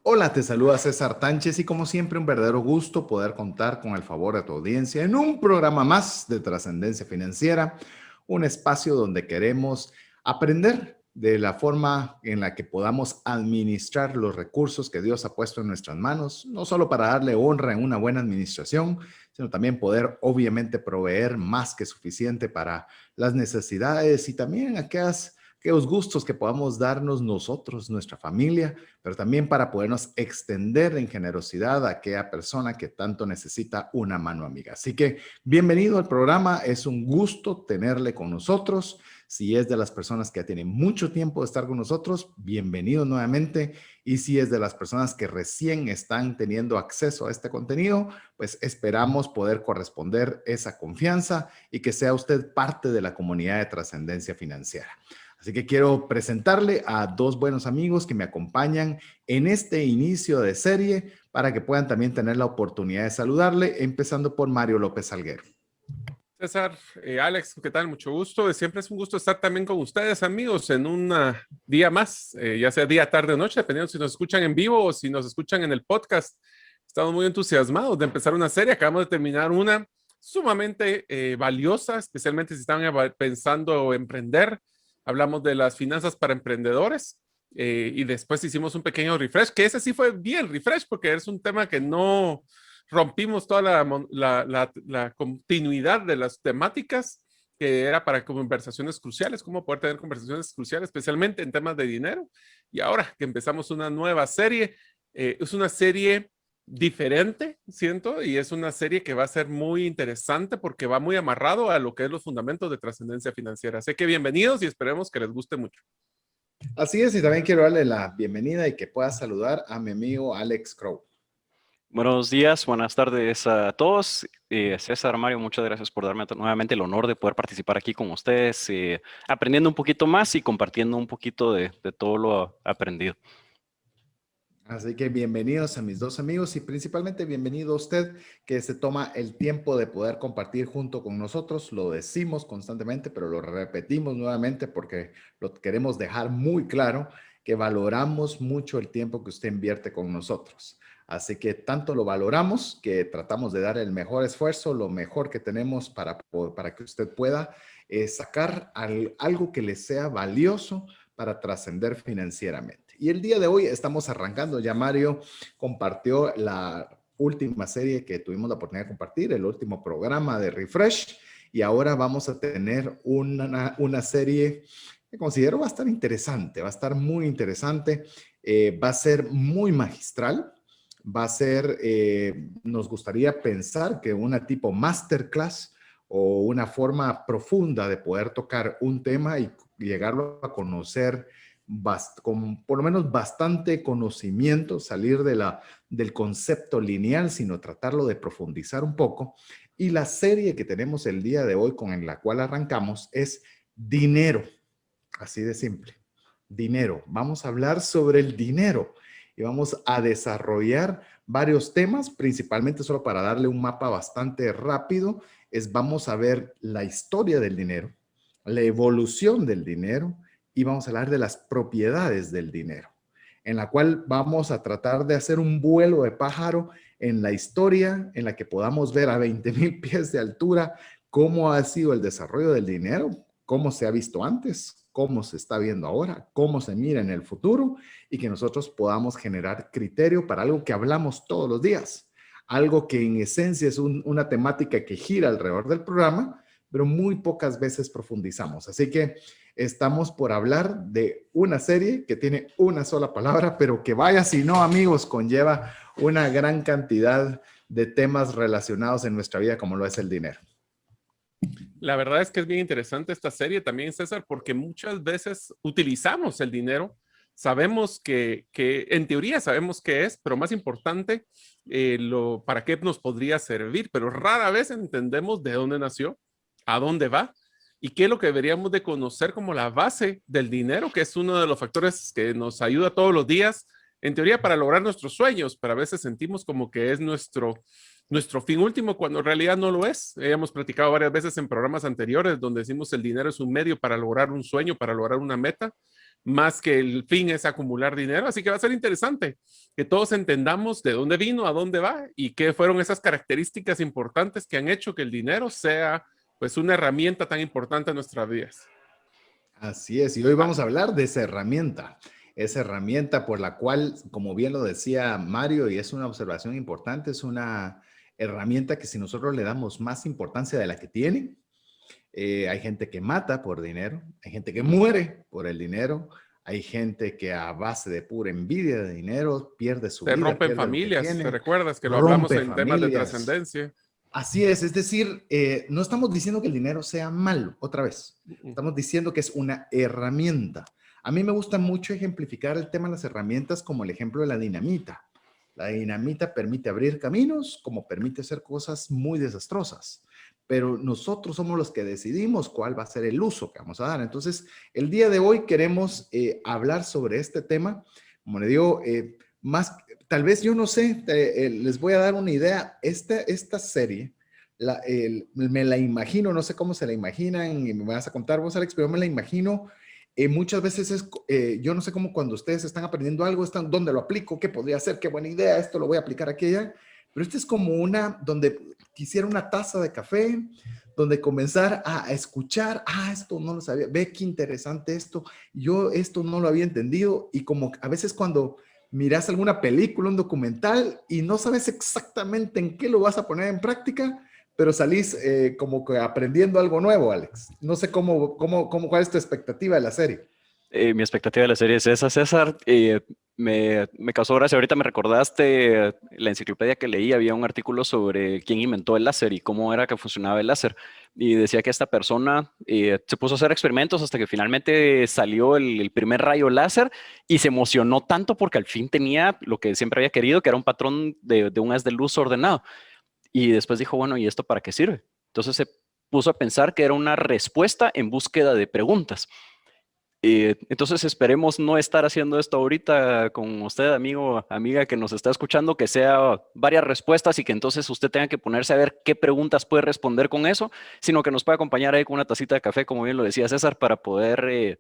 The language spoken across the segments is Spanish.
Hola, te saluda César Tánchez y como siempre un verdadero gusto poder contar con el favor de tu audiencia en un programa más de Trascendencia Financiera, un espacio donde queremos aprender de la forma en la que podamos administrar los recursos que Dios ha puesto en nuestras manos, no solo para darle honra en una buena administración, sino también poder obviamente proveer más que suficiente para las necesidades y también aquellos gustos que podamos darnos nosotros, nuestra familia, pero también para podernos extender en generosidad a aquella persona que tanto necesita una mano amiga. Así que bienvenido al programa, es un gusto tenerle con nosotros. Si es de las personas que ya tienen mucho tiempo de estar con nosotros, bienvenido nuevamente. Y si es de las personas que recién están teniendo acceso a este contenido, pues esperamos poder corresponder esa confianza y que sea usted parte de la comunidad de trascendencia financiera. Así que quiero presentarle a dos buenos amigos que me acompañan en este inicio de serie para que puedan también tener la oportunidad de saludarle, empezando por Mario López Salguero. César, Alex, ¿qué tal? Mucho gusto. Siempre es un gusto estar también con ustedes, amigos, en un día más, ya sea día, tarde o noche, dependiendo si nos escuchan en vivo o si nos escuchan en el podcast. Estamos muy entusiasmados de empezar una serie. Acabamos de terminar una sumamente valiosa, especialmente si están pensando emprender. Hablamos de las finanzas para emprendedores y después hicimos un pequeño refresh, que ese sí fue bien refresh porque es un tema que no rompimos toda la continuidad de las temáticas que era para conversaciones cruciales, cómo poder tener conversaciones cruciales, especialmente en temas de dinero. Y ahora que empezamos una nueva serie, es una serie diferente, siento, y es una serie que va a ser muy interesante porque va muy amarrado a lo que es los fundamentos de trascendencia financiera. Así que bienvenidos y esperemos que les guste mucho. Así es, y también quiero darle la bienvenida y que pueda saludar a mi amigo Alex Crow. Buenos días, buenas tardes a todos. César, Mario, muchas gracias por darme nuevamente el honor de poder participar aquí con ustedes, aprendiendo un poquito más y compartiendo un poquito de todo lo aprendido. Así que bienvenidos a mis dos amigos y principalmente bienvenido a usted que se toma el tiempo de poder compartir junto con nosotros. Lo decimos constantemente, pero lo repetimos nuevamente porque lo queremos dejar muy claro que valoramos mucho el tiempo que usted invierte con nosotros. Así que tanto lo valoramos que tratamos de dar el mejor esfuerzo, lo mejor que tenemos para que usted pueda sacar algo que le sea valioso para trascender financieramente. Y el día de hoy estamos arrancando, ya Mario compartió la última serie que tuvimos la oportunidad de compartir, el último programa de Refresh, y ahora vamos a tener una serie que considero va a estar interesante, va a estar muy interesante, va a ser muy magistral, va a ser, nos gustaría pensar que una tipo masterclass o una forma profunda de poder tocar un tema y llegarlo a conocer con por lo menos bastante conocimiento, salir del concepto lineal, sino tratarlo de profundizar un poco. Y la serie que tenemos el día de hoy con la cual arrancamos es dinero, así de simple, dinero. Vamos a hablar sobre el dinero y vamos a desarrollar varios temas, principalmente solo para darle un mapa bastante rápido, vamos a ver la historia del dinero, la evolución del dinero, y vamos a hablar de las propiedades del dinero, en la cual vamos a tratar de hacer un vuelo de pájaro en la historia, en la que podamos ver a 20,000 pies de altura cómo ha sido el desarrollo del dinero, cómo se ha visto antes, cómo se está viendo ahora, cómo se mira en el futuro, y que nosotros podamos generar criterio para algo que hablamos todos los días, algo que en esencia es una temática que gira alrededor del programa, pero muy pocas veces profundizamos. Así que estamos por hablar de una serie que tiene una sola palabra, pero que vaya si no, amigos, conlleva una gran cantidad de temas relacionados en nuestra vida como lo es el dinero. La verdad es que es bien interesante esta serie también, César, porque muchas veces utilizamos el dinero, sabemos que en teoría sabemos qué es, pero más importante, para qué nos podría servir, pero rara vez entendemos de dónde nació, a dónde va y qué es lo que deberíamos de conocer como la base del dinero, que es uno de los factores que nos ayuda todos los días, en teoría, para lograr nuestros sueños, pero a veces sentimos como que es nuestro fin último, cuando en realidad no lo es. Hemos platicado varias veces en programas anteriores donde decimos el dinero es un medio para lograr un sueño, para lograr una meta, más que el fin es acumular dinero. Así que va a ser interesante que todos entendamos de dónde vino, a dónde va y qué fueron esas características importantes que han hecho que el dinero sea pues una herramienta tan importante en nuestras vidas. Así es, y hoy vamos a hablar de esa herramienta por la cual, como bien lo decía Mario, y es una observación importante, es una herramienta que si nosotros le damos más importancia de la que tiene, hay gente que mata por dinero, hay gente que muere por el dinero, hay gente que a base de pura envidia de dinero pierde su Se vida, rompen pierde lo que familias, ¿te tiene, recuerdas que lo hablamos rompe en temas de familias. trascendencia? Así es decir, no estamos diciendo que el dinero sea malo, otra vez. Estamos diciendo que es una herramienta. A mí me gusta mucho ejemplificar el tema de las herramientas como el ejemplo de la dinamita. La dinamita permite abrir caminos, como permite hacer cosas muy desastrosas. Pero nosotros somos los que decidimos cuál va a ser el uso que vamos a dar. Entonces, el día de hoy queremos hablar sobre este tema. Como le digo, más, tal vez yo no sé, les voy a dar una idea. Esta serie, me la imagino, no sé cómo se la imaginan y me vas a contar vos, Alex, pero me la imagino. Muchas veces es, yo no sé cómo cuando ustedes están aprendiendo algo, ¿dónde lo aplico? ¿Qué podría ser? ¿Qué buena idea? Esto lo voy a aplicar aquí allá. Pero este es como donde quisiera una taza de café, donde comenzar a escuchar, esto no lo sabía, ve qué interesante esto, yo esto no lo había entendido, y como a veces cuando miras alguna película, un documental, y no sabes exactamente en qué lo vas a poner en práctica, pero salís como que aprendiendo algo nuevo, Alex. No sé cuál es tu expectativa de la serie. Mi expectativa de la serie es esa, César. Me causó gracia. Ahorita me recordaste la enciclopedia que leí. Había un artículo sobre quién inventó el láser y cómo era que funcionaba el láser. Y decía que esta persona se puso a hacer experimentos hasta que finalmente salió el primer rayo láser y se emocionó tanto porque al fin tenía lo que siempre había querido, que era un patrón de un haz de luz ordenado. Y después dijo, bueno, ¿y esto para qué sirve? Entonces se puso a pensar que era una respuesta en búsqueda de preguntas. Entonces esperemos no estar haciendo esto ahorita con usted, amigo, amiga que nos está escuchando, que sea varias respuestas y que entonces usted tenga que ponerse a ver qué preguntas puede responder con eso, sino que nos pueda acompañar ahí con una tacita de café, como bien lo decía César, para poder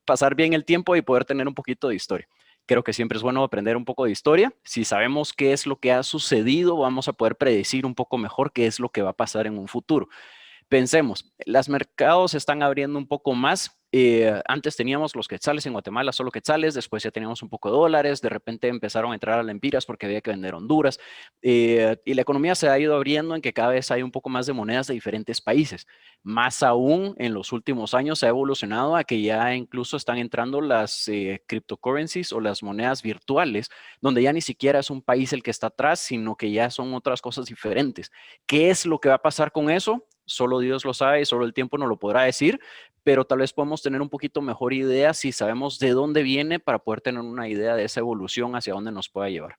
pasar bien el tiempo y poder tener un poquito de historia. Creo que siempre es bueno aprender un poco de historia. Si sabemos qué es lo que ha sucedido, vamos a poder predecir un poco mejor qué es lo que va a pasar en un futuro. Pensemos, los mercados se están abriendo un poco más. Antes teníamos los quetzales en Guatemala, solo quetzales, después ya teníamos un poco de dólares, de repente empezaron a entrar a lempiras porque había que vender Honduras, y la economía se ha ido abriendo en que cada vez hay un poco más de monedas de diferentes países. Más aún, en los últimos años se ha evolucionado a que ya incluso están entrando las cryptocurrencies o las monedas virtuales, donde ya ni siquiera es un país el que está atrás, sino que ya son otras cosas diferentes. ¿Qué es lo que va a pasar con eso? Solo Dios lo sabe y solo el tiempo nos lo podrá decir, pero tal vez podemos tener un poquito mejor idea si sabemos de dónde viene para poder tener una idea de esa evolución hacia dónde nos pueda llevar.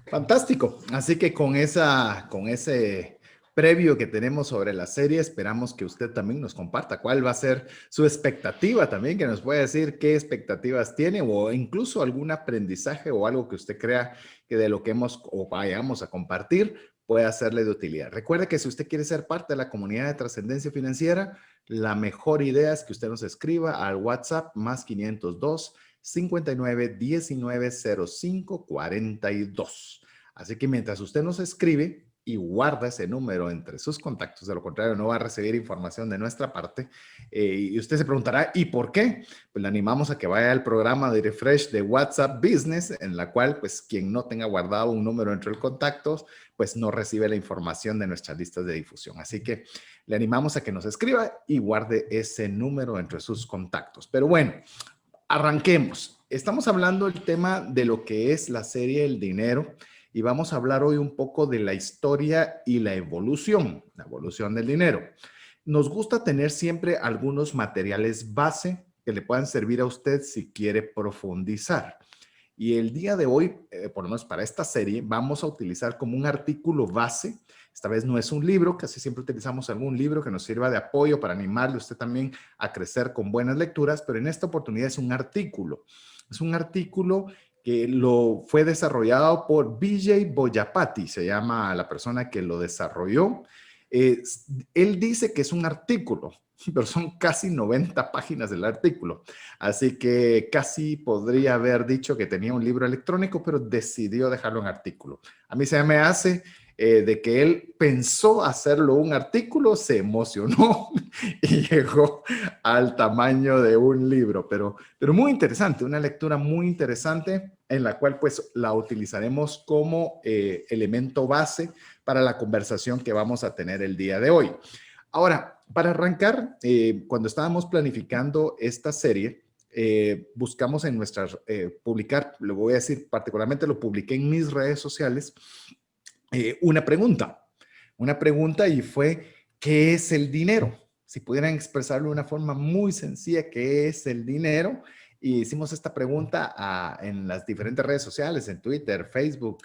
Fantástico. Así que con ese previo que tenemos sobre la serie, esperamos que usted también nos comparta cuál va a ser su expectativa también, que nos pueda decir qué expectativas tiene o incluso algún aprendizaje o algo que usted crea que de lo que hemos o vayamos a compartir pueda serle de utilidad. Recuerde que si usted quiere ser parte de la comunidad de Trascendencia Financiera, la mejor idea es que usted nos escriba al WhatsApp más 502 59 19 05 42. Así que mientras usted nos escribe y guarda ese número entre sus contactos, de lo contrario no va a recibir información de nuestra parte, y usted se preguntará, ¿y por qué? Pues le animamos a que vaya al programa de refresh de WhatsApp Business, en la cual pues quien no tenga guardado un número entre los contactos, pues no recibe la información de nuestras listas de difusión. Así que le animamos a que nos escriba y guarde ese número entre sus contactos. Pero bueno, arranquemos. Estamos hablando del tema de lo que es la serie El Dinero y vamos a hablar hoy un poco de la historia y la evolución del dinero. Nos gusta tener siempre algunos materiales base que le puedan servir a usted si quiere profundizar. Y el día de hoy, por lo menos para esta serie, vamos a utilizar como un artículo base. Esta vez no es un libro, casi siempre utilizamos algún libro que nos sirva de apoyo para animarle a usted también a crecer con buenas lecturas, pero en esta oportunidad es un artículo. Es un artículo que fue desarrollado por Vijay Boyapati, se llama la persona que lo desarrolló. Él dice que es un artículo, pero son casi 90 páginas del artículo. Así que casi podría haber dicho que tenía un libro electrónico, pero decidió dejarlo en artículo. A mí se me hace de que él pensó hacerlo un artículo, se emocionó y llegó al tamaño de un libro, pero muy interesante, una lectura muy interesante en la cual pues la utilizaremos como elemento base para la conversación que vamos a tener el día de hoy. Ahora, para arrancar, cuando estábamos planificando esta serie, buscamos en nuestras, publicar, lo voy a decir, particularmente lo publiqué en mis redes sociales, una pregunta y fue, ¿qué es el dinero? Si pudieran expresarlo de una forma muy sencilla, ¿qué es el dinero? Y hicimos esta pregunta en las diferentes redes sociales, en Twitter, Facebook,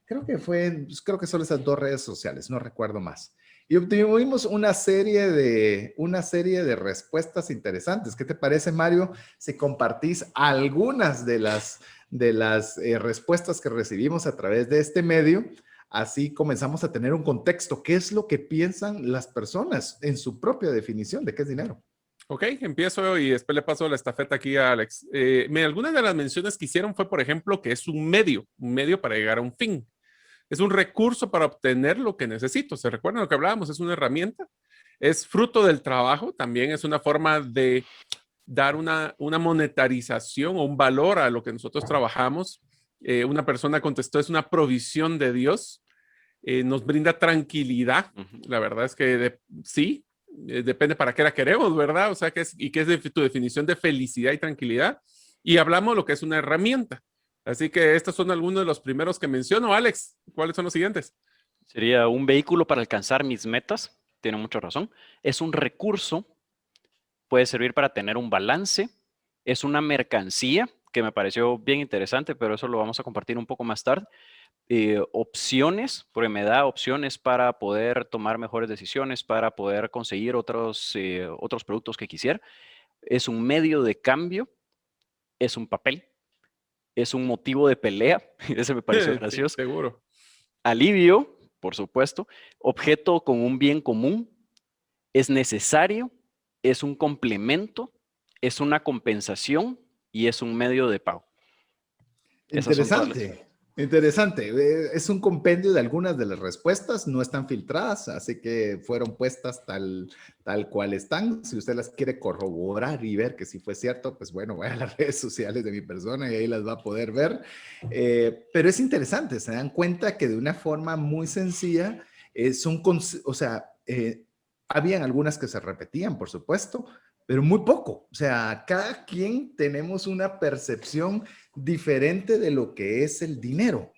creo que solo esas 2 redes sociales, no recuerdo más. Y obtuvimos una serie de respuestas interesantes. ¿Qué te parece, Mario, si compartís algunas de las respuestas que recibimos a través de este medio? Así comenzamos a tener un contexto. ¿Qué es lo que piensan las personas en su propia definición de qué es dinero? Ok, empiezo y después le paso la estafeta aquí a Alex. Algunas de las menciones que hicieron fue, por ejemplo, que es un medio para llegar a un fin. Es un recurso para obtener lo que necesito. ¿Se recuerdan lo que hablábamos? Es una herramienta. Es fruto del trabajo. También es una forma de dar una monetarización o un valor a lo que nosotros trabajamos. Una persona contestó, es una provisión de Dios. Nos brinda tranquilidad. La verdad es que sí, depende para qué la queremos, ¿verdad? O sea, ¿qué es tu definición de felicidad y tranquilidad? Y hablamos de lo que es una herramienta. Así que estos son algunos de los primeros que menciono. Alex, ¿cuáles son los siguientes? Sería un vehículo para alcanzar mis metas. Tiene mucha razón. Es un recurso. Puede servir para tener un balance. Es una mercancía, que me pareció bien interesante, pero eso lo vamos a compartir un poco más tarde. Opciones, porque me da opciones para poder tomar mejores decisiones, para poder conseguir otros productos que quisiera. Es un medio de cambio. Es un papel. Es un motivo de pelea. Ese me pareció gracioso. Sí, seguro. Alivio, por supuesto. Objeto con un bien común. Es necesario. Es un complemento. Es una compensación y es un medio de pago. Esas son todas las. Interesante. Es un compendio de algunas de las respuestas, no están filtradas, así que fueron puestas tal cual están. Si usted las quiere corroborar y ver que sí fue cierto, pues bueno, vaya a las redes sociales de mi persona y ahí las va a poder ver. Pero es interesante, se dan cuenta que de una forma muy sencilla, habían algunas que se repetían, por supuesto, pero muy poco. O sea, cada quien tenemos una percepción diferente de lo que es el dinero.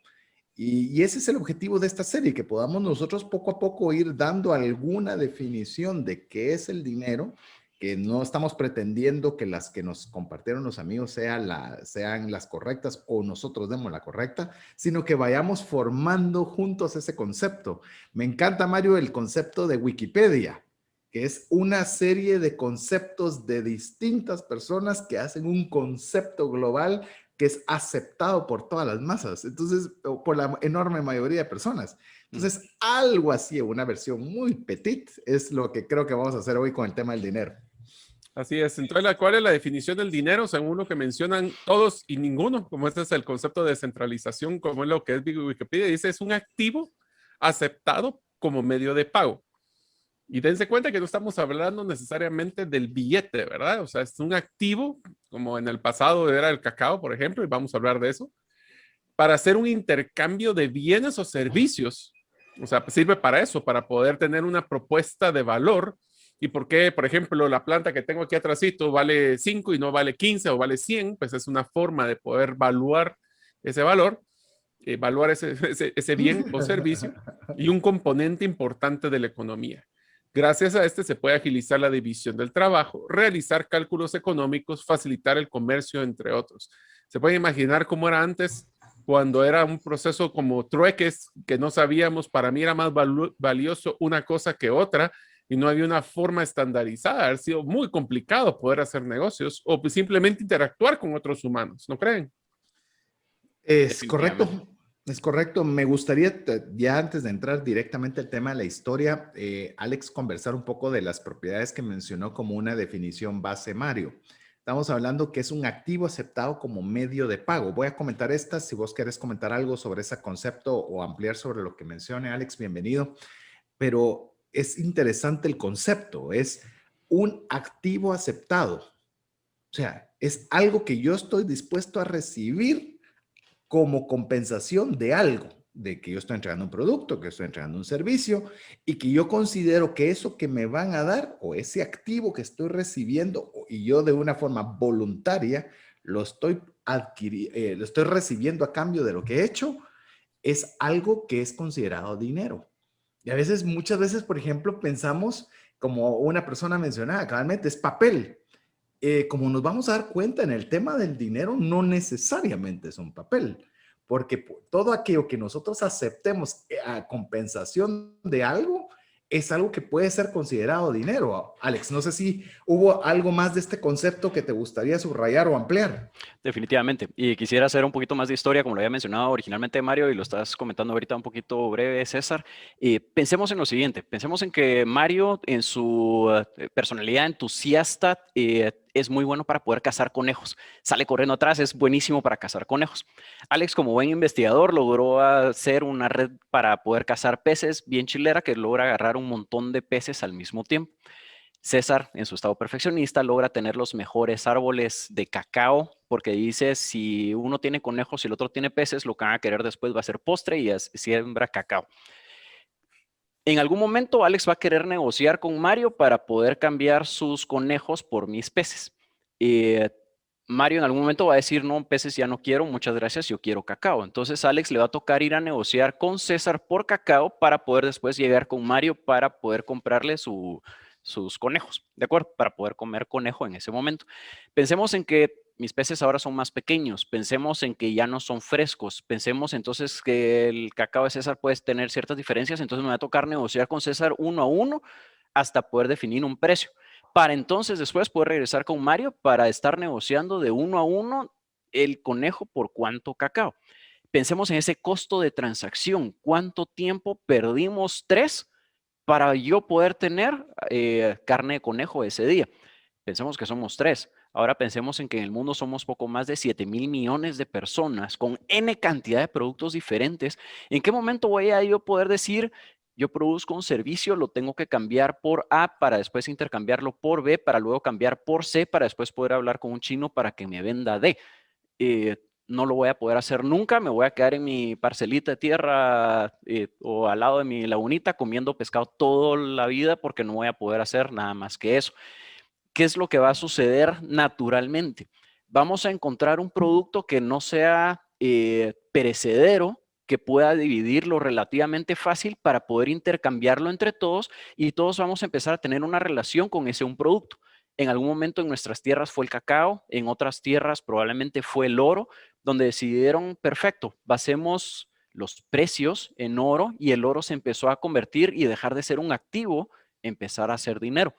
Y ese es el objetivo de esta serie, que podamos nosotros poco a poco ir dando alguna definición de qué es el dinero, que no estamos pretendiendo que las que nos compartieron los amigos sean las correctas o nosotros demos la correcta, sino que vayamos formando juntos ese concepto. Me encanta, Mario, el concepto de Wikipedia, que es una serie de conceptos de distintas personas que hacen un concepto global que es aceptado por todas las masas, entonces, por la enorme mayoría de personas. Entonces, algo así, una versión muy petit, es lo que creo que vamos a hacer hoy con el tema del dinero. Así es. Entonces, ¿cuál es la definición del dinero? Según lo que mencionan todos y ninguno, como este es el concepto de descentralización, como es lo que es Wikipedia, dice, es un activo aceptado como medio de pago. Y dense cuenta que no estamos hablando necesariamente del billete, ¿verdad? O sea, es un activo, como en el pasado era el cacao, por ejemplo, y vamos a hablar de eso, para hacer un intercambio de bienes o servicios. O sea, sirve para eso, para poder tener una propuesta de valor. ¿Y por qué, por ejemplo, la planta que tengo aquí atrásito vale 5 y no vale 15 o vale 100? Pues es una forma de poder evaluar ese valor, evaluar ese bien o servicio y un componente importante de la economía. Gracias a este se puede agilizar la división del trabajo, realizar cálculos económicos, facilitar el comercio, entre otros. Se puede imaginar cómo era antes, cuando era un proceso como trueques, que no sabíamos, para mí era más valioso una cosa que otra, y no había una forma estandarizada. Ha sido muy complicado poder hacer negocios o simplemente interactuar con otros humanos, ¿no creen? Es correcto. Es correcto. Me gustaría, ya antes de entrar directamente al tema de la historia, Alex, conversar un poco de las propiedades que mencionó como una definición base Mario. Estamos hablando que es un activo aceptado como medio de pago. Voy a comentar estas. Si vos querés comentar algo sobre ese concepto o ampliar sobre lo que mencione, Alex, bienvenido. Pero es interesante el concepto. Es un activo aceptado. O sea, es algo que yo estoy dispuesto a recibir como compensación de algo, de que yo estoy entregando un producto, que estoy entregando un servicio y que yo considero que eso que me van a dar o ese activo que estoy recibiendo y yo de una forma voluntaria lo estoy recibiendo a cambio de lo que he hecho, es algo que es considerado dinero. Y a veces, muchas veces, por ejemplo, pensamos, como una persona mencionaba, claramente es papel. Como nos vamos a dar cuenta en el tema del dinero, no necesariamente es un papel, porque todo aquello que nosotros aceptemos a compensación de algo es algo que puede ser considerado dinero. Alex, no sé si hubo algo más de este concepto que te gustaría subrayar o ampliar. Definitivamente. Y quisiera hacer un poquito más de historia, como lo había mencionado originalmente Mario, y lo estás comentando ahorita un poquito breve, César. Pensemos en lo siguiente, pensemos en que Mario, en su personalidad entusiasta, es muy bueno para poder cazar conejos. Sale corriendo atrás, es buenísimo para cazar conejos. Alex, como buen investigador, logró hacer una red para poder cazar peces bien chilera que logra agarrar un montón de peces al mismo tiempo. César, en su estado perfeccionista, logra tener los mejores árboles de cacao, porque dice, si uno tiene conejos y el otro tiene peces, lo que van a querer después va a ser postre y siembra cacao. En algún momento, Alex va a querer negociar con Mario para poder cambiar sus conejos por mis peces. Eh, Mario en algún momento va a decir, no, peces ya no quiero, muchas gracias, yo quiero cacao. Entonces Alex le va a tocar ir a negociar con César por cacao para poder después llegar con Mario para poder comprarle sus conejos, ¿de acuerdo? Para poder comer conejo en ese momento. Pensemos en que mis peces ahora son más pequeños, pensemos en que ya no son frescos, pensemos entonces que el cacao de César puede tener ciertas diferencias, entonces me va a tocar negociar con César uno a uno hasta poder definir un precio, para entonces después poder regresar con Mario para estar negociando de uno a uno el conejo por cuánto cacao. Pensemos en ese costo de transacción, cuánto tiempo perdimos tres para yo poder tener carne de conejo ese día. Pensemos que somos tres. Ahora pensemos en que en el mundo somos poco más de 7,000 millones de personas con N cantidad de productos diferentes. ¿En qué momento voy a yo poder decir, yo produzco un servicio, lo tengo que cambiar por A para después intercambiarlo por B, para luego cambiar por C, para después poder hablar con un chino para que me venda D? No lo voy a poder hacer nunca, me voy a quedar en mi parcelita de tierra o al lado de mi lagunita comiendo pescado toda la vida porque no voy a poder hacer nada más que eso. ¿Qué es lo que va a suceder naturalmente? Vamos a encontrar un producto que no sea perecedero, que pueda dividirlo relativamente fácil para poder intercambiarlo entre todos y todos vamos a empezar a tener una relación con ese un producto. En algún momento en nuestras tierras fue el cacao, en otras tierras probablemente fue el oro, donde decidieron, perfecto, basemos los precios en oro y el oro se empezó a convertir y dejar de ser un activo, empezar a ser dinero.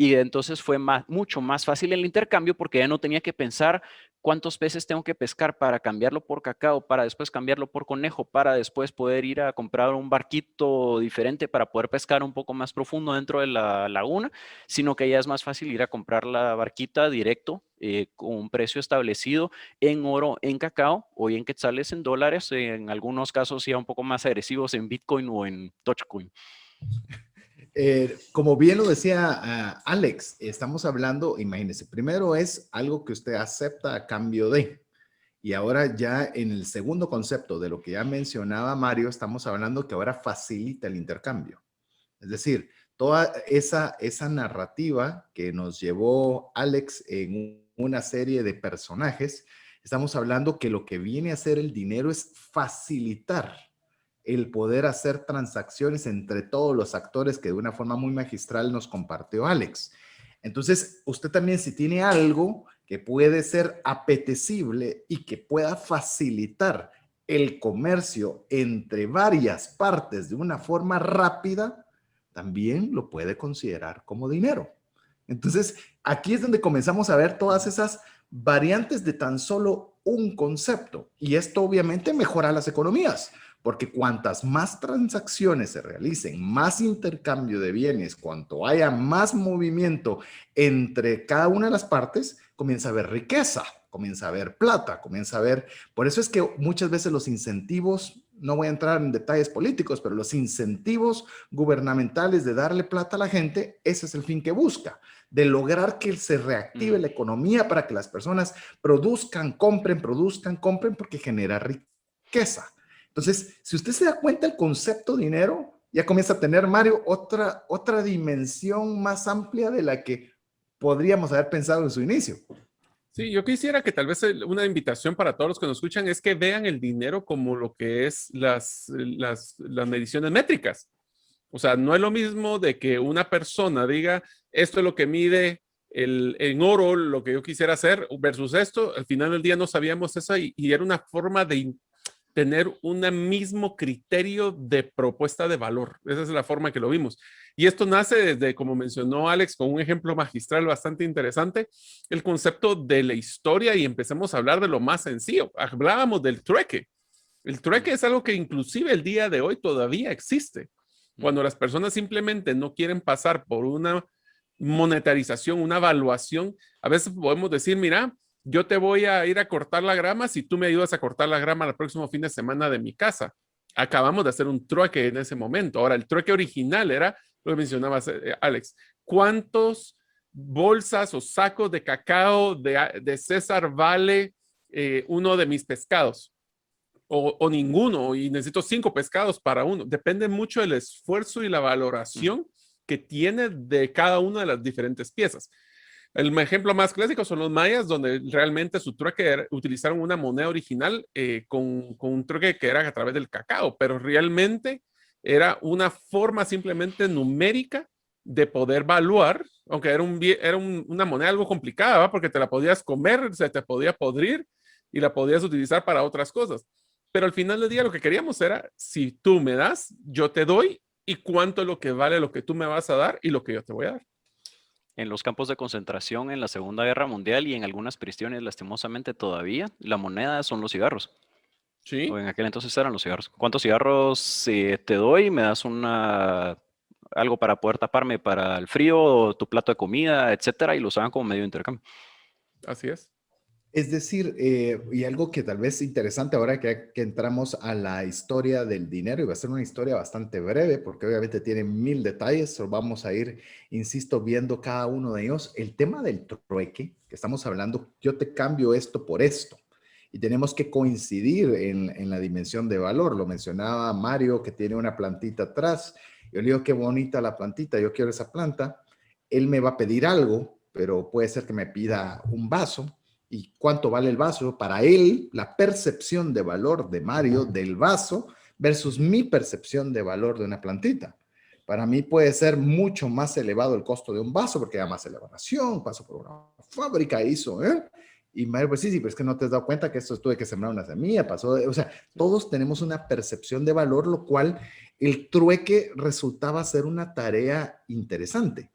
Y entonces fue mucho más fácil el intercambio porque ya no tenía que pensar cuántos peces tengo que pescar para cambiarlo por cacao, para después cambiarlo por conejo, para después poder ir a comprar un barquito diferente para poder pescar un poco más profundo dentro de la laguna, sino que ya es más fácil ir a comprar la barquita directo con un precio establecido en oro, en cacao, o en quetzales, en dólares, en algunos casos ya un poco más agresivos en Bitcoin o en Dogecoin. Como bien lo decía Alex, estamos hablando, imagínense, primero es algo que usted acepta a cambio de, y ahora ya en el segundo concepto de lo que ya mencionaba Mario, estamos hablando que ahora facilita el intercambio. Es decir, toda esa narrativa que nos llevó Alex en una serie de personajes, estamos hablando que lo que viene a hacer el dinero es facilitar el poder hacer transacciones entre todos los actores que de una forma muy magistral nos compartió Alex. Entonces, usted también si tiene algo que puede ser apetecible y que pueda facilitar el comercio entre varias partes de una forma rápida, también lo puede considerar como dinero. Entonces, aquí es donde comenzamos a ver todas esas variantes de tan solo un concepto. Y esto obviamente mejora las economías, porque cuantas más transacciones se realicen, más intercambio de bienes, cuanto haya más movimiento entre cada una de las partes, comienza a haber riqueza, comienza a haber plata, comienza a haber... Por eso es que muchas veces los incentivos, no voy a entrar en detalles políticos, pero los incentivos gubernamentales de darle plata a la gente, ese es el fin que busca, de lograr que se reactive la economía para que las personas produzcan, compren, porque genera riqueza. Entonces, si usted se da cuenta, el concepto dinero ya comienza a tener, Mario, otra dimensión más amplia de la que podríamos haber pensado en su inicio. Sí, yo quisiera que tal vez una invitación para todos los que nos escuchan es que vean el dinero como lo que es las mediciones métricas. O sea, no es lo mismo de que una persona diga, esto es lo que mide en oro, lo que yo quisiera hacer, versus esto. Al final del día no sabíamos eso y era una forma de tener un mismo criterio de propuesta de valor. Esa es la forma que lo vimos. Y esto nace desde, como mencionó Alex, con un ejemplo magistral bastante interesante, el concepto de la historia, y empecemos a hablar de lo más sencillo. Hablábamos del trueque. El trueque es algo que inclusive el día de hoy todavía existe. Cuando las personas simplemente no quieren pasar por una monetarización, una evaluación, a veces podemos decir, mira, yo te voy a ir a cortar la grama si tú me ayudas a cortar la grama el próximo fin de semana de mi casa. Acabamos de hacer un trueque en ese momento. Ahora, el trueque original era lo que mencionabas, Alex. ¿Cuántos bolsas o sacos de cacao de César vale uno de mis pescados? O ninguno, y necesito 5 pescados para uno. Depende mucho del esfuerzo y la valoración que tiene de cada una de las diferentes piezas. El ejemplo más clásico son los mayas, donde realmente su trueque utilizaron una moneda original con un trueque que era a través del cacao, pero realmente era una forma simplemente numérica de poder valuar, aunque era una moneda algo complicada, ¿va? Porque te la podías comer, se te podía podrir y la podías utilizar para otras cosas. Pero al final del día lo que queríamos era, si tú me das, yo te doy, y cuánto es lo que vale lo que tú me vas a dar y lo que yo te voy a dar. En los campos de concentración en la Segunda Guerra Mundial y en algunas prisiones, lastimosamente todavía, la moneda son los cigarros. O Sí. en aquel entonces eran los cigarros. ¿Cuántos cigarros te doy? ¿Me das algo para poder taparme para el frío, tu plato de comida, etcétera? Y lo usaban como medio de intercambio. Así es. Es decir, y algo que tal vez interesante ahora que entramos a la historia del dinero, y va a ser una historia bastante breve, porque obviamente tiene 1000 detalles, pero vamos a ir, insisto, viendo cada uno de ellos. El tema del trueque, que estamos hablando, yo te cambio esto por esto, y tenemos que coincidir en la dimensión de valor. Lo mencionaba Mario, que tiene una plantita atrás. Yo le digo, qué bonita la plantita, yo quiero esa planta. Él me va a pedir algo, pero puede ser que me pida un vaso. ¿Y cuánto vale el vaso? Para él, la percepción de valor de Mario del vaso versus mi percepción de valor de una plantita. Para mí puede ser mucho más elevado el costo de un vaso porque hay más elaboración, paso por una fábrica, hizo, Y Mario, pues sí, pero es que no te has dado cuenta que esto tuve que sembrar una semilla, o sea, todos tenemos una percepción de valor, lo cual el trueque resultaba ser una tarea interesante.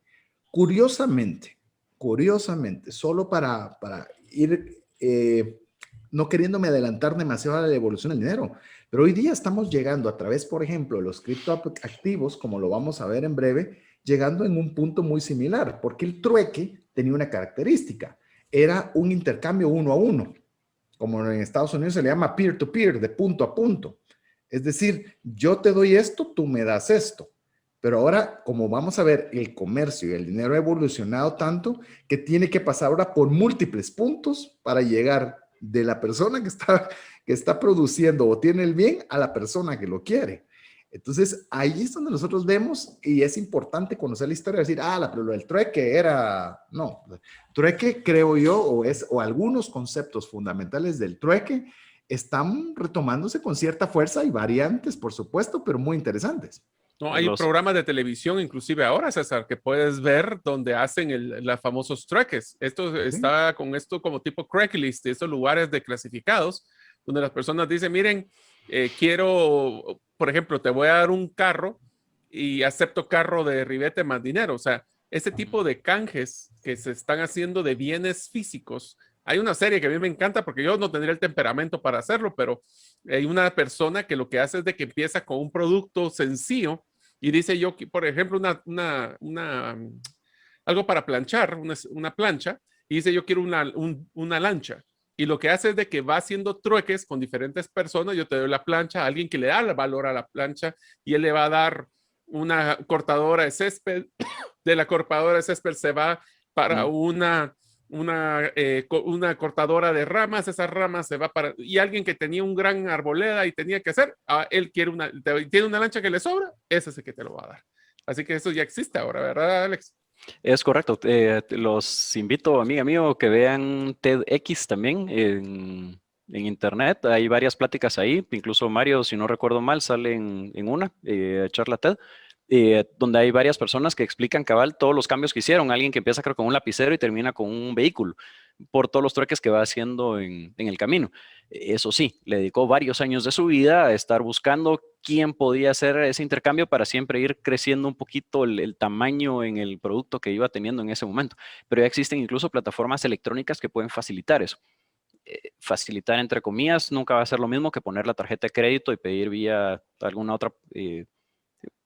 Curiosamente, solo para ir no queriéndome adelantar demasiado a la evolución del dinero, pero hoy día estamos llegando a través, por ejemplo, de los criptoactivos, como lo vamos a ver en breve, llegando en un punto muy similar, porque el trueque tenía una característica, era un intercambio uno a uno, como en Estados Unidos se le llama peer-to-peer, de punto a punto. Es decir, yo te doy esto, tú me das esto. Pero ahora, como vamos a ver, el comercio y el dinero ha evolucionado tanto que tiene que pasar ahora por múltiples puntos para llegar de la persona que está produciendo o tiene el bien a la persona que lo quiere. Entonces, ahí es donde nosotros vemos, y es importante conocer la historia, decir, lo del trueque era, no, trueque creo yo, o algunos conceptos fundamentales del trueque están retomándose con cierta fuerza y variantes, por supuesto, pero muy interesantes. No, hay programas de televisión, inclusive ahora, César, que puedes ver donde hacen los famosos trueques. Esto está con esto como tipo Craigslist, estos lugares de clasificados, donde las personas dicen, miren, quiero, por ejemplo, te voy a dar un carro y acepto carro de ribete más dinero. O sea, este tipo de canjes que se están haciendo de bienes físicos Hay una serie que a mí me encanta porque yo no tendría el temperamento para hacerlo, pero hay una persona que lo que hace es de que empieza con un producto sencillo y dice yo, por ejemplo, algo para planchar, una plancha, y dice yo quiero una lancha. Y lo que hace es de que va haciendo trueques con diferentes personas. Yo te doy la plancha a alguien que le da el valor a la plancha y él le va a dar una cortadora de césped. De la cortadora de césped se va para una cortadora de ramas. Esas ramas se va para... Y alguien que tenía un gran arboleda y tenía que hacer, él quiere tiene una lancha que le sobra, ese es el que te lo va a dar. Así que eso ya existe ahora, ¿verdad, Alex? Es correcto. Los invito, amiga mío, que vean TEDx también en internet. Hay varias pláticas ahí. Incluso Mario, si no recuerdo mal, sale en una charla TED, donde hay varias personas que explican cabal todos los cambios que hicieron. Alguien que empieza creo con un lapicero y termina con un vehículo por todos los trueques que va haciendo en el camino. Eso sí, le dedicó varios años de su vida a estar buscando quién podía hacer ese intercambio para siempre ir creciendo un poquito el tamaño en el producto que iba teniendo en ese momento. Pero ya existen incluso plataformas electrónicas que pueden facilitar eso. Facilitar entre comillas nunca va a ser lo mismo que poner la tarjeta de crédito y pedir vía alguna otra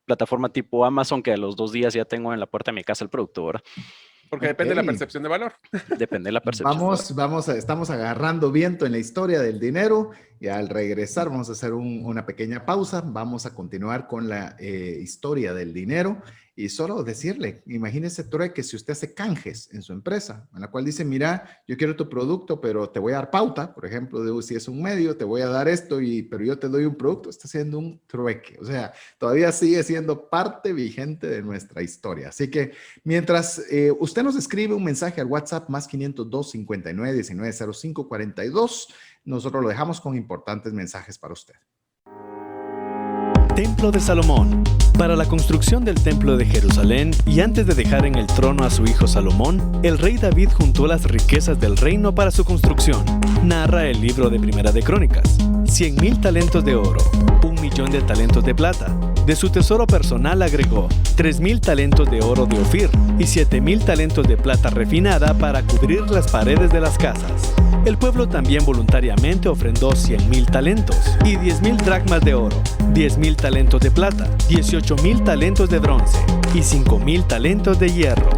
plataforma tipo Amazon, que a los 2 días ya tengo en la puerta de mi casa el producto, ¿verdad? Porque depende de la percepción de valor. Depende de la percepción. Estamos agarrando viento en la historia del dinero y al regresar vamos a hacer una pequeña pausa. Vamos a continuar con la historia del dinero y solo decirle, imagínese trueque si usted hace canjes en su empresa, en la cual dice, mira, yo quiero tu producto, pero te voy a dar pauta, por ejemplo, si es un medio, te voy a dar esto, pero yo te doy un producto, está haciendo un trueque. O sea, todavía sigue siendo parte vigente de nuestra historia. Así que mientras usted nos escribe un mensaje al WhatsApp más 502 59 19 05 42, nosotros lo dejamos con importantes mensajes para usted. Templo de Salomón. Para la construcción del Templo de Jerusalén y antes de dejar en el trono a su hijo Salomón, el rey David juntó las riquezas del reino para su construcción. Narra el libro de Primera de Crónicas. 100,000 talentos de oro, 1,000,000 de talentos de plata. De su tesoro personal agregó 3,000 talentos de oro de Ofir y 7,000 talentos de plata refinada para cubrir las paredes de las casas. El pueblo también voluntariamente ofrendó 100,000 talentos y 10,000 dracmas de oro, 10,000 talentos de plata, 18,000 talentos de bronce y 5,000 talentos de hierro.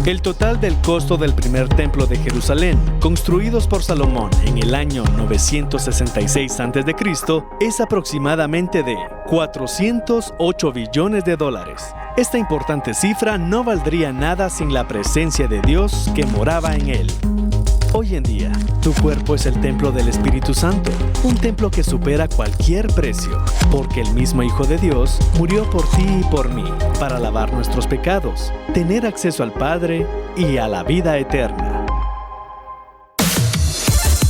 El total del costo del primer templo de Jerusalén, construidos por Salomón en el año 966 a.C., es aproximadamente de 408 billones de dólares. Esta importante cifra no valdría nada sin la presencia de Dios que moraba en él. Hoy en día, tu cuerpo es el templo del Espíritu Santo, un templo que supera cualquier precio, porque el mismo Hijo de Dios murió por ti y por mí, para lavar nuestros pecados, tener acceso al Padre y a la vida eterna.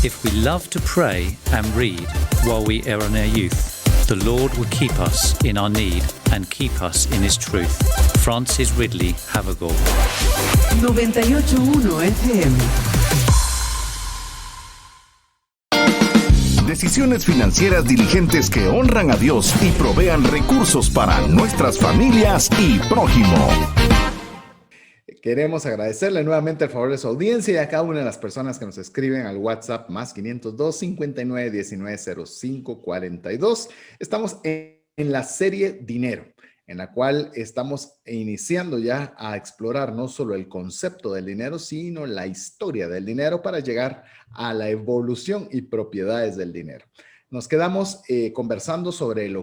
If we love to pray and read while we are in our youth, the Lord will keep us in our need and keep us in His truth. Francis Ridley Havergal. 98.1 FM. Decisiones financieras diligentes que honran a Dios y provean recursos para nuestras familias y prójimo. Queremos agradecerle nuevamente el favor de su audiencia y a cada una de las personas que nos escriben al WhatsApp más 502 59 19 05 42. Estamos en la serie Dinero, en la cual estamos iniciando ya a explorar no solo el concepto del dinero, sino la historia del dinero para llegar a la evolución y propiedades del dinero. Nos quedamos conversando sobre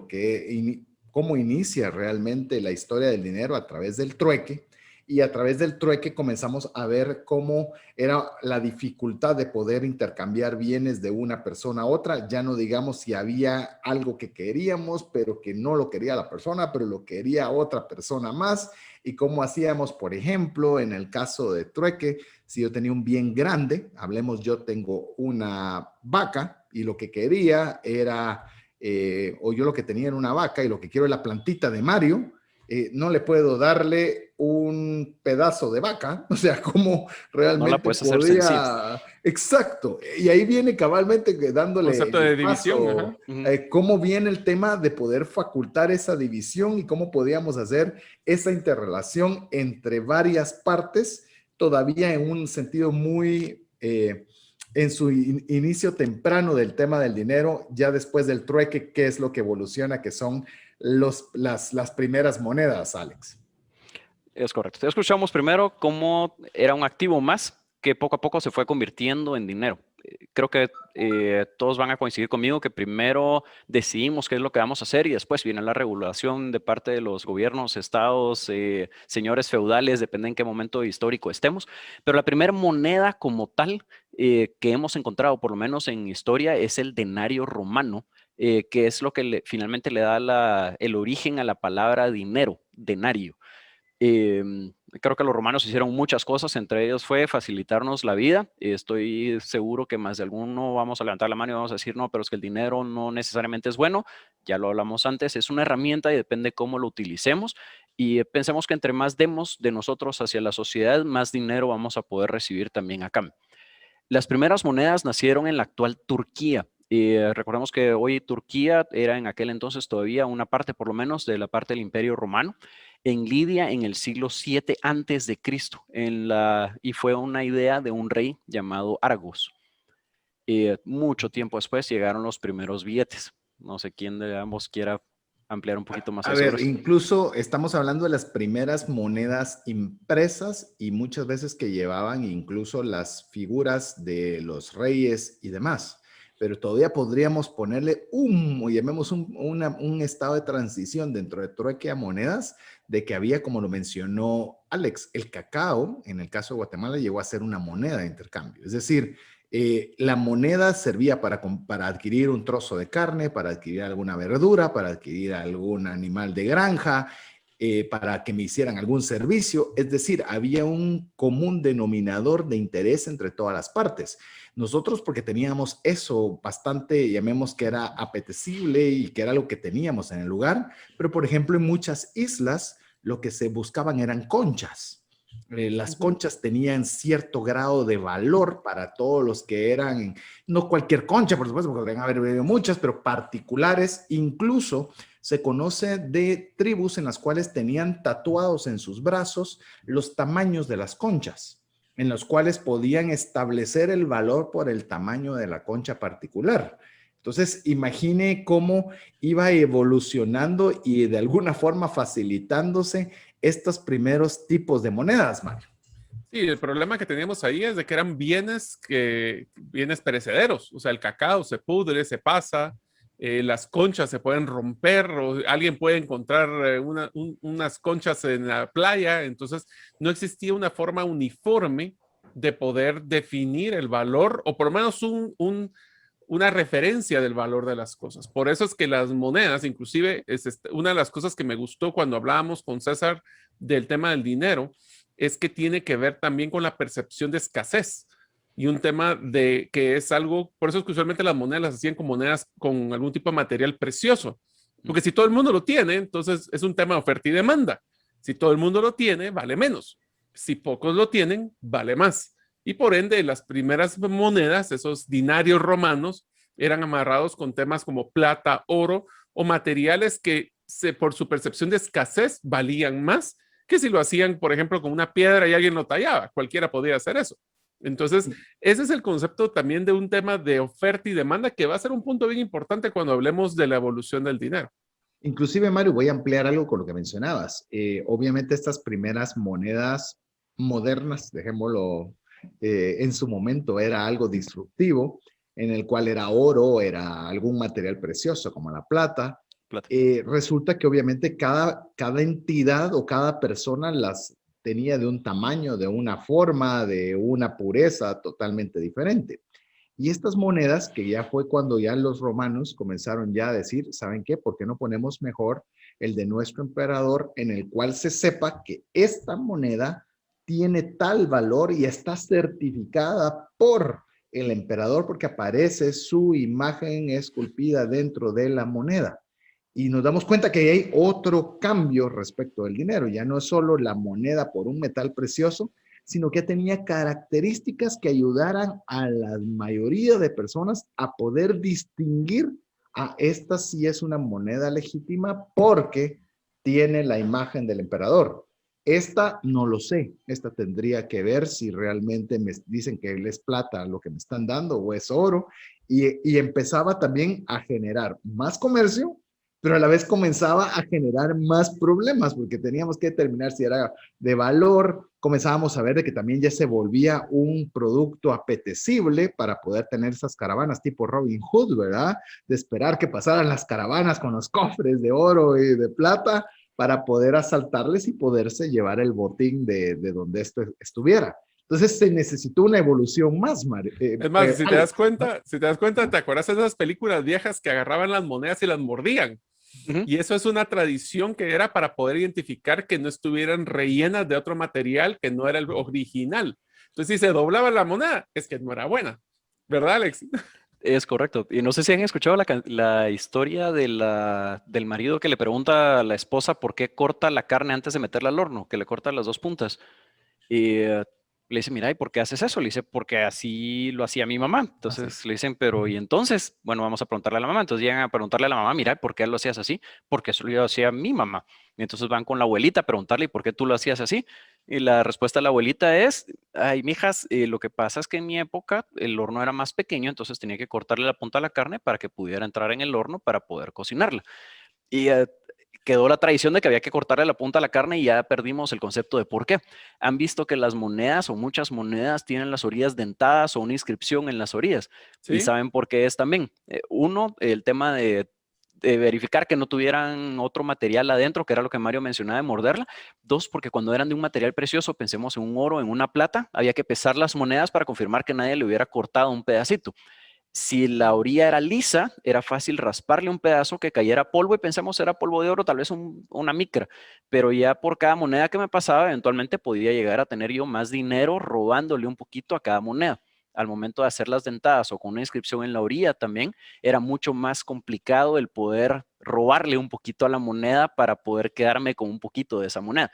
cómo inicia realmente la historia del dinero a través del trueque, y a través del trueque comenzamos a ver cómo era la dificultad de poder intercambiar bienes de una persona a otra. Ya no digamos si había algo que queríamos, pero que no lo quería la persona, pero lo quería otra persona más. Y cómo hacíamos, por ejemplo, en el caso de trueque, si yo tenía un bien grande, hablemos, yo tengo una vaca y lo que quería era, o yo lo que tenía era una vaca y lo que quiero es la plantita de Mario, no le puedo darle un pedazo de vaca, o sea, cómo realmente no la puedes hacer sencilla. Exacto, y ahí viene cabalmente dándole concepto de división, cómo viene el tema de poder facultar esa división y cómo podíamos hacer esa interrelación entre varias partes, todavía en un sentido muy en su inicio temprano del tema del dinero, ya después del trueque, ¿qué es lo que evoluciona? Que son las primeras monedas, Alex. Es correcto. Escuchamos primero cómo era un activo más que poco a poco se fue convirtiendo en dinero. Creo que todos van a coincidir conmigo que primero decidimos qué es lo que vamos a hacer y después viene la regulación de parte de los gobiernos, estados, señores feudales, depende en qué momento histórico estemos. Pero la primera moneda como tal que hemos encontrado, por lo menos en historia, es el denario romano, que es lo que finalmente le da el origen a la palabra dinero, denario. Creo que los romanos hicieron muchas cosas, entre ellos fue facilitarnos la vida. Estoy seguro que más de alguno vamos a levantar la mano y vamos a decir, no, pero es que el dinero no necesariamente es bueno. Ya lo hablamos antes, es una herramienta y depende cómo lo utilicemos. Y pensemos que entre más demos de nosotros hacia la sociedad, más dinero vamos a poder recibir también acá. Las primeras monedas nacieron en la actual Turquía. Recordemos que hoy Turquía era en aquel entonces todavía una parte, por lo menos, de la parte del Imperio Romano. En Lidia en el siglo 7 antes de Cristo, y fue una idea de un rey llamado Argos. Mucho tiempo después llegaron los primeros billetes. No sé quién de ambos quiera ampliar un poquito más. A ver, incluso estamos hablando de las primeras monedas impresas y muchas veces que llevaban incluso las figuras de los reyes y demás. Pero todavía podríamos ponerle llamemos un estado de transición dentro de trueque a monedas, de que había, como lo mencionó Alex, el cacao, en el caso de Guatemala, llegó a ser una moneda de intercambio. Es decir, la moneda servía para adquirir un trozo de carne, para adquirir alguna verdura, para adquirir algún animal de granja, para que me hicieran algún servicio. Es decir, había un común denominador de interés entre todas las partes. Nosotros, porque teníamos eso bastante, llamemos que era apetecible y que era lo que teníamos en el lugar, pero por ejemplo en muchas islas lo que se buscaban eran conchas. Las conchas tenían cierto grado de valor para todos los que eran, no cualquier concha, por supuesto, porque podrían haber muchas, pero particulares. Incluso se conoce de tribus en las cuales tenían tatuados en sus brazos los tamaños de las conchas, en los cuales podían establecer el valor por el tamaño de la concha particular. Entonces, imagine cómo iba evolucionando y de alguna forma facilitándose estos primeros tipos de monedas, Mario. Sí, el problema que teníamos ahí es de que eran bienes perecederos. O sea, el cacao se pudre, se pasa, las conchas se pueden romper, o alguien puede encontrar unas conchas en la playa. Entonces, no existía una forma uniforme de poder definir el valor, o por lo menos una referencia del valor de las cosas. Por eso es que las monedas, inclusive, una de las cosas que me gustó cuando hablábamos con César del tema del dinero, es que tiene que ver también con la percepción de escasez y un tema de que es algo, por eso es que usualmente las monedas las hacían con monedas con algún tipo de material precioso, porque si todo el mundo lo tiene, entonces es un tema de oferta y demanda. Si todo el mundo lo tiene, vale menos. Si pocos lo tienen, vale más. Y por ende, las primeras monedas, esos dinarios romanos, eran amarrados con temas como plata, oro o materiales que por su percepción de escasez valían más que si lo hacían, por ejemplo, con una piedra y alguien lo tallaba. Cualquiera podía hacer eso. Entonces, ese es el concepto también de un tema de oferta y demanda que va a ser un punto bien importante cuando hablemos de la evolución del dinero. Inclusive, Mario, voy a ampliar algo con lo que mencionabas. Obviamente, estas primeras monedas modernas, dejémoslo, en su momento era algo disruptivo, en el cual era oro, era algún material precioso como la plata. Resulta que obviamente cada entidad o cada persona las tenía de un tamaño, de una forma, de una pureza totalmente diferente. Y estas monedas, que ya fue cuando ya los romanos comenzaron ya a decir, ¿saben qué? ¿Por qué no ponemos mejor el de nuestro emperador, en el cual se sepa que esta moneda tiene tal valor y está certificada por el emperador porque aparece su imagen esculpida dentro de la moneda? Y nos damos cuenta que hay otro cambio respecto del dinero. Ya no es solo la moneda por un metal precioso, sino que tenía características que ayudaran a la mayoría de personas a poder distinguir esta sí es una moneda legítima porque tiene la imagen del emperador. Esta no lo sé, esta tendría que ver si realmente me dicen que es plata lo que me están dando o es oro, y empezaba también a generar más comercio, pero a la vez comenzaba a generar más problemas porque teníamos que determinar si era de valor, comenzábamos a ver de que también ya se volvía un producto apetecible para poder tener esas caravanas tipo Robin Hood, ¿verdad? De esperar que pasaran las caravanas con los cofres de oro y de plata para poder asaltarles y poderse llevar el botín de donde esto estuviera. Entonces se necesitó una evolución más, Es más, si te das cuenta, ¿te acuerdas de esas películas viejas que agarraban las monedas y las mordían? Y eso es una tradición que era para poder identificar que no estuvieran rellenas de otro material que no era el original. Entonces, si se doblaba la moneda, es que no era buena. ¿Verdad, Alex? Es correcto. Y no sé si han escuchado la historia del marido que le pregunta a la esposa por qué corta la carne antes de meterla al horno, que le corta las dos puntas. Y le dice, mira, ¿y por qué haces eso? Le dice, porque así lo hacía mi mamá. Entonces le dicen, pero ¿y entonces? Bueno, vamos a preguntarle a la mamá. Entonces llegan a preguntarle a la mamá, mira, ¿por qué lo hacías así? Porque eso lo hacía mi mamá. Y entonces van con la abuelita a preguntarle, ¿y por qué tú lo hacías así? Y la respuesta de la abuelita es, ay, mijas, lo que pasa es que en mi época el horno era más pequeño, entonces tenía que cortarle la punta a la carne para que pudiera entrar en el horno para poder cocinarla. Y quedó la tradición de que había que cortarle la punta a la carne y ya perdimos el concepto de por qué. Han visto que las monedas o muchas monedas tienen las orillas dentadas o una inscripción en las orillas. ¿Sí? Y saben por qué es también. Uno, el tema de verificar que no tuvieran otro material adentro, que era lo que Mario mencionaba de morderla. Dos, porque cuando eran de un material precioso, pensemos en un oro, en una plata, había que pesar las monedas para confirmar que nadie le hubiera cortado un pedacito. Si la orilla era lisa, era fácil rasparle un pedazo que cayera polvo y pensamos era polvo de oro, tal vez una micra, pero ya por cada moneda que me pasaba, eventualmente podía llegar a tener yo más dinero robándole un poquito a cada moneda. Al momento de hacer las dentadas o con una inscripción en la orilla también, era mucho más complicado el poder robarle un poquito a la moneda para poder quedarme con un poquito de esa moneda.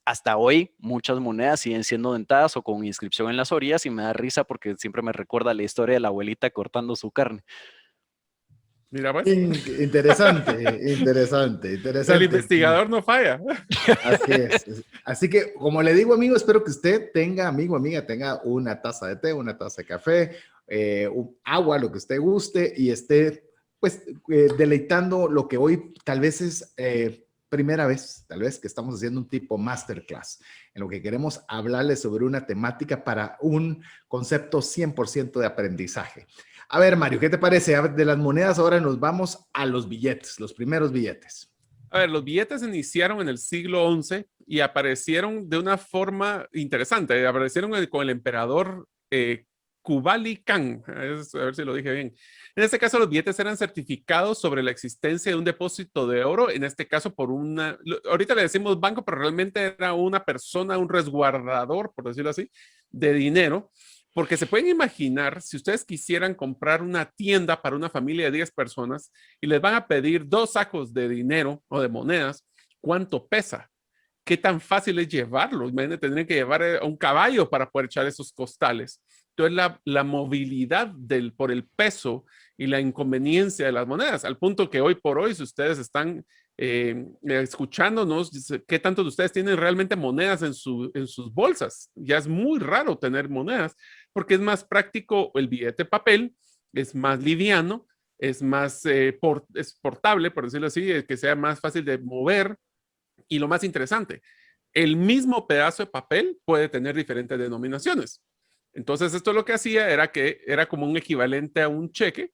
Hasta hoy muchas monedas siguen siendo dentadas o con inscripción en las orillas y me da risa porque siempre me recuerda la historia de la abuelita cortando su carne. Mira, pues. Interesante. El investigador no falla. Así es. Así que, como le digo, amigo, espero que usted tenga, amigo, amiga, tenga una taza de té, una taza de café, agua, lo que usted guste y esté, pues, deleitando lo que hoy tal vez es primera vez, tal vez, que estamos haciendo un tipo masterclass, en lo que queremos hablarles sobre una temática para un concepto 100% de aprendizaje. A ver, Mario, ¿qué te parece? De las monedas ahora nos vamos a los billetes, los primeros billetes. A ver, los billetes iniciaron en el siglo XI y aparecieron de una forma interesante. Aparecieron con el emperador Kublai Khan. A ver si lo dije bien. En este caso, los billetes eran certificados sobre la existencia de un depósito de oro, en este caso por ahorita le decimos banco, pero realmente era una persona, un resguardador, por decirlo así, de dinero. Porque se pueden imaginar, si ustedes quisieran comprar una tienda para una familia de 10 personas y les van a pedir 2 sacos de dinero o de monedas, ¿cuánto pesa? ¿Qué tan fácil es llevarlo? Imagínate, tendrían que llevar a un caballo para poder echar esos costales. Entonces, la movilidad por el peso y la inconveniencia de las monedas, al punto que hoy por hoy, si ustedes están escuchándonos, ¿qué tantos de ustedes tienen realmente monedas en sus bolsas? Ya es muy raro tener monedas porque es más práctico el billete papel, es más liviano, es más es portable, por decirlo así, que sea más fácil de mover. Y lo más interesante, el mismo pedazo de papel puede tener diferentes denominaciones. Entonces, esto lo que hacía era que era como un equivalente a un cheque.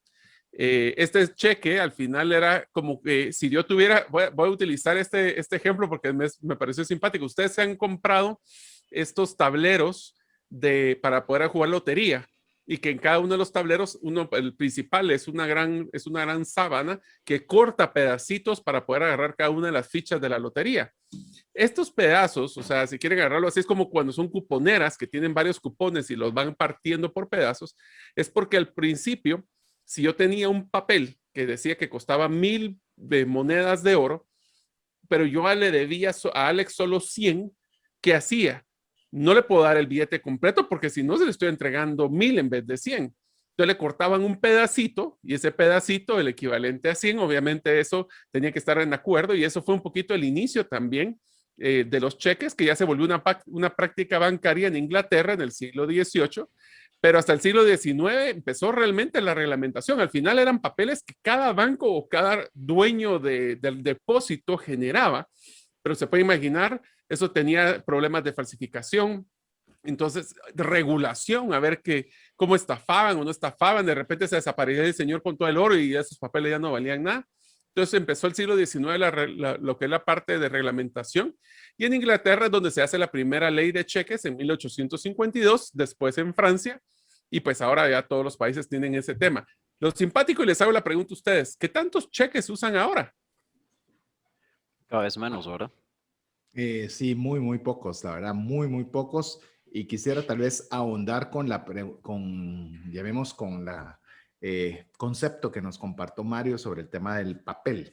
Este cheque al final era como que si yo tuviera, voy a utilizar este ejemplo porque me pareció simpático. Ustedes se han comprado estos tableros para poder jugar lotería y que en cada uno de los tableros, el principal es una gran sábana que corta pedacitos para poder agarrar cada una de las fichas de la lotería. Estos pedazos, o sea, si quieren agarrarlo así, es como cuando son cuponeras que tienen varios cupones y los van partiendo por pedazos, es porque al principio, si yo tenía un papel que decía que costaba 1000 monedas de oro, pero yo le debía a Alex solo 100, ¿qué hacía? No le puedo dar el billete completo porque si no se le estoy entregando 1000 en vez de 100. Entonces le cortaban un pedacito y ese pedacito, el equivalente a 100, obviamente eso tenía que estar en acuerdo y eso fue un poquito el inicio también de los cheques, que ya se volvió una práctica bancaria en Inglaterra en el siglo XVIII, pero hasta el siglo XIX empezó realmente la reglamentación. Al final eran papeles que cada banco o cada dueño del depósito generaba, pero se puede imaginar, eso tenía problemas de falsificación. Entonces, regulación, a ver cómo estafaban o no estafaban. De repente se desaparecía el señor con todo el oro y esos papeles ya no valían nada. Entonces empezó el siglo XIX lo que es la parte de reglamentación. Y en Inglaterra es donde se hace la primera ley de cheques en 1852, después en Francia, y pues ahora ya todos los países tienen ese tema. Lo simpático, y les hago la pregunta a ustedes, ¿qué tantos cheques usan ahora? Cada vez menos, ¿verdad? Sí, muy, muy pocos, la verdad, muy, muy pocos. Y quisiera tal vez ahondar con llamemos con la concepto que nos compartió Mario sobre el tema del papel.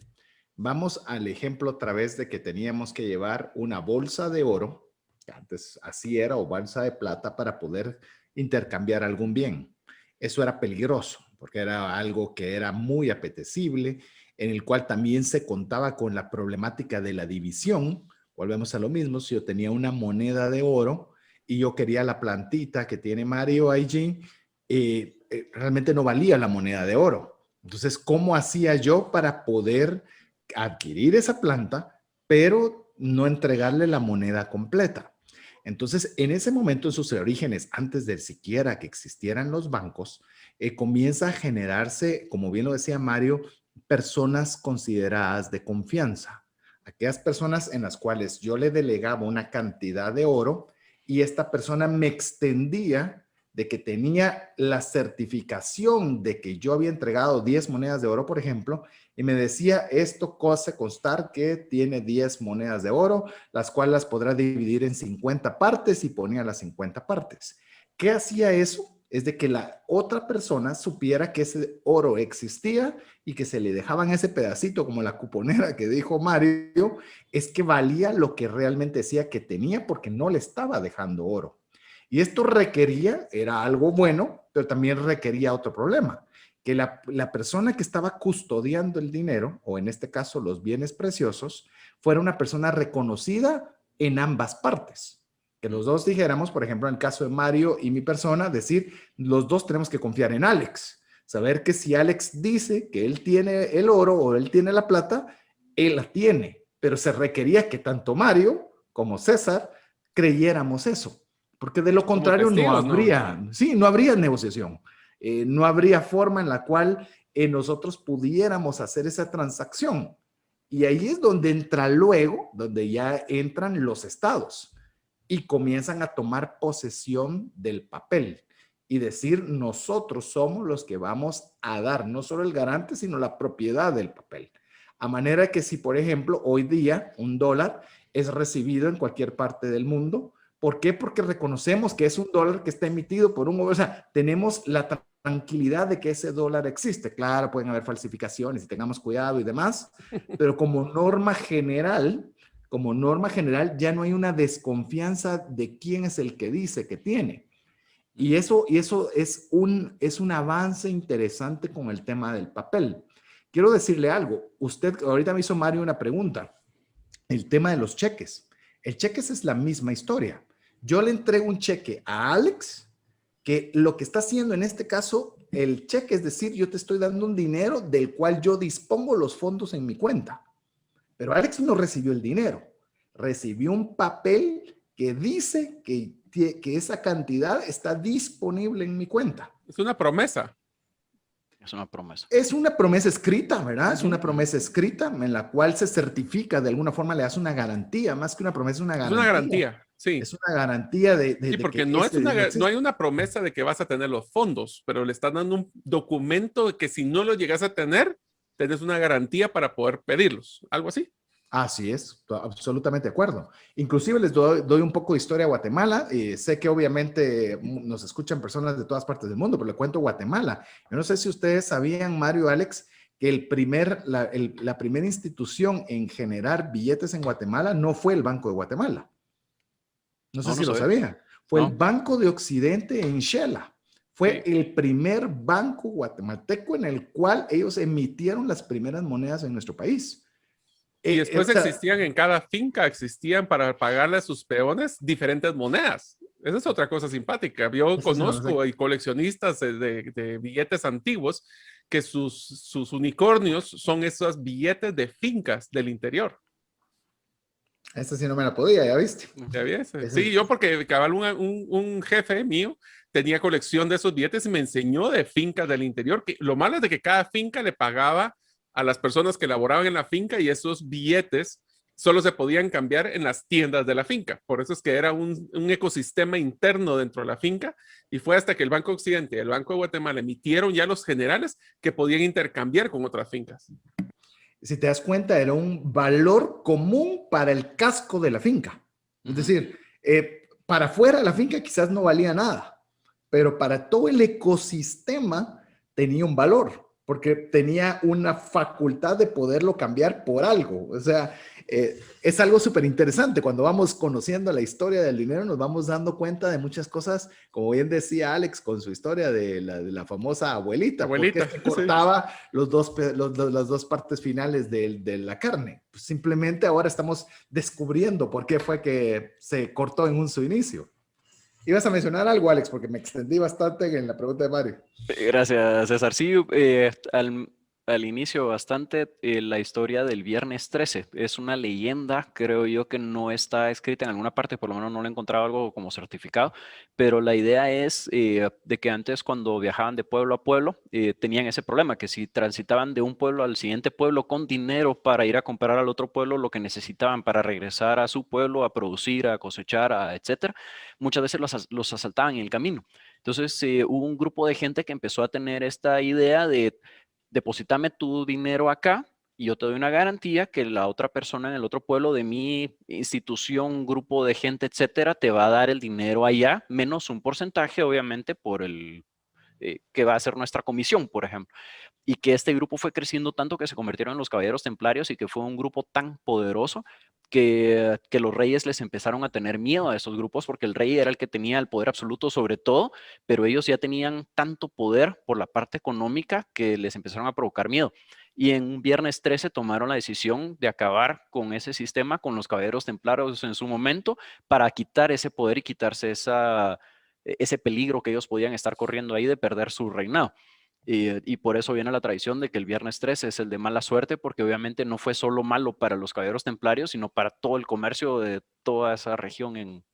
Vamos al ejemplo otra vez de que teníamos que llevar una bolsa de oro, que antes así era, o bolsa de plata para poder intercambiar algún bien. Eso era peligroso porque era algo que era muy apetecible, en el cual también se contaba con la problemática de la división. Volvemos a lo mismo, si yo tenía una moneda de oro y yo quería la plantita que tiene Mario allí, realmente no valía la moneda de oro. Entonces, ¿cómo hacía yo para poder adquirir esa planta, pero no entregarle la moneda completa? Entonces, en ese momento, en sus orígenes, antes de siquiera que existieran los bancos, comienza a generarse, como bien lo decía Mario, personas consideradas de confianza. Aquellas personas en las cuales yo le delegaba una cantidad de oro y esta persona me extendía de que tenía la certificación de que yo había entregado 10 monedas de oro, por ejemplo, y me decía, esto hace constar que tiene 10 monedas de oro, las cuales las podrá dividir en 50 partes, y ponía las 50 partes. ¿Qué hacía eso? Es de que la otra persona supiera que ese oro existía y que se le dejaban ese pedacito, como la cuponera que dijo Mario, es que valía lo que realmente decía que tenía, porque no le estaba dejando oro. Y esto requería, era algo bueno, pero también requería otro problema, que la persona que estaba custodiando el dinero, o en este caso los bienes preciosos, fuera una persona reconocida en ambas partes. Que los dos dijéramos, por ejemplo, en el caso de Mario y mi persona, decir, los dos tenemos que confiar en Alex. Saber que si Alex dice que él tiene el oro o él tiene la plata, él la tiene. Pero se requería que tanto Mario como César creyéramos eso. Porque de lo contrario testigos, no habría negociación. No habría forma en la cual nosotros pudiéramos hacer esa transacción. Y ahí es donde entra luego, donde ya entran los estados y comienzan a tomar posesión del papel y decir, nosotros somos los que vamos a dar no solo el garante, sino la propiedad del papel. A manera que si, por ejemplo, hoy día $1 es recibido en cualquier parte del mundo. ¿Por qué? Porque reconocemos que es $1 que está emitido por un gobierno. O sea, tenemos la tranquilidad de que ese dólar existe. Claro, pueden haber falsificaciones y tengamos cuidado y demás, pero como norma general, ya no hay una desconfianza de quién es el que dice que tiene. Y eso es un avance interesante con el tema del papel. Quiero decirle algo. Usted, ahorita me hizo Mario una pregunta. El tema de los cheques. El cheque es la misma historia. Yo le entrego un cheque a Alex, que lo que está haciendo en este caso, el cheque, es decir, yo te estoy dando un dinero del cual yo dispongo los fondos en mi cuenta. Pero Alex no recibió el dinero. Recibió un papel que dice que esa cantidad está disponible en mi cuenta. Es una promesa. Es una promesa. Es una promesa escrita, ¿verdad? Es una promesa escrita en la cual se certifica, de alguna forma le hace una garantía, más que una promesa, es una garantía. Es una garantía, sí. Es una garantía de sí, porque que no hay una promesa de que vas a tener los fondos, pero le están dando un documento de que si no lo llegas a tener, tenés una garantía para poder pedirlos. Algo así. Así es, absolutamente de acuerdo. Inclusive les doy un poco de historia a Guatemala. Sé que obviamente nos escuchan personas de todas partes del mundo, pero le cuento Guatemala. Yo no sé si ustedes sabían, Mario, Alex, que la primera institución en generar billetes en Guatemala no fue el Banco de Guatemala. No sé si lo sabían. Fue el Banco de Occidente en Xela. Fue el primer banco guatemalteco en el cual ellos emitieron las primeras monedas en nuestro país. Y después o sea, existían en cada finca, existían para pagarle a sus peones diferentes monedas. Esa es otra cosa simpática. Yo eso sí no lo sé. conozco y coleccionistas de billetes antiguos que sus unicornios son esos billetes de fincas del interior. Esta sí no me la podía, ya viste. ¿Ya ves? Ese Sí, es- yo porque cabal un jefe mío tenía colección de esos billetes y me enseñó de fincas del interior. Que lo malo es de que cada finca le pagaba a las personas que laboraban en la finca y esos billetes solo se podían cambiar en las tiendas de la finca. Por eso es que era un ecosistema interno dentro de la finca y fue hasta que el Banco Occidente y el Banco de Guatemala emitieron ya los generales que podían intercambiar con otras fincas. Si te das cuenta, era un valor común para el casco de la finca. Es decir, para afuera de la finca quizás no valía nada, pero para todo el ecosistema tenía un valor, porque tenía una facultad de poderlo cambiar por algo. O sea, es algo súper interesante. Cuando vamos conociendo la historia del dinero, nos vamos dando cuenta de muchas cosas, como bien decía Alex con su historia de la famosa abuelita, Abuelita, porque se cortaba las dos partes finales de la carne. Pues simplemente ahora estamos descubriendo por qué fue que se cortó en su inicio. Ibas a mencionar algo, Alex, porque me extendí bastante en la pregunta de Mario. Gracias, César. Sí, al inicio bastante la historia del Viernes 13. Es una leyenda, creo yo, que no está escrita en alguna parte, por lo menos no lo he encontrado algo como certificado, pero la idea es de que antes cuando viajaban de pueblo a pueblo tenían ese problema, que si transitaban de un pueblo al siguiente pueblo con dinero para ir a comprar al otro pueblo lo que necesitaban para regresar a su pueblo, a producir, a cosechar, etcétera, muchas veces los asaltaban en el camino. Entonces hubo un grupo de gente que empezó a tener esta idea de deposítame tu dinero acá y yo te doy una garantía que la otra persona en el otro pueblo de mi institución, grupo de gente, etcétera, te va a dar el dinero allá, menos un porcentaje, obviamente, por el que va a ser nuestra comisión, por ejemplo. Y que este grupo fue creciendo tanto que se convirtieron en los Caballeros Templarios y que fue un grupo tan poderoso que los reyes les empezaron a tener miedo a esos grupos porque el rey era el que tenía el poder absoluto sobre todo, pero ellos ya tenían tanto poder por la parte económica que les empezaron a provocar miedo. Y en un Viernes 13 tomaron la decisión de acabar con ese sistema, con los Caballeros Templarios en su momento, para quitar ese poder y quitarse ese peligro que ellos podían estar corriendo ahí de perder su reinado. Y por eso viene la tradición de que el Viernes 13 es el de mala suerte, porque obviamente no fue solo malo para los Caballeros Templarios, sino para todo el comercio de toda esa región en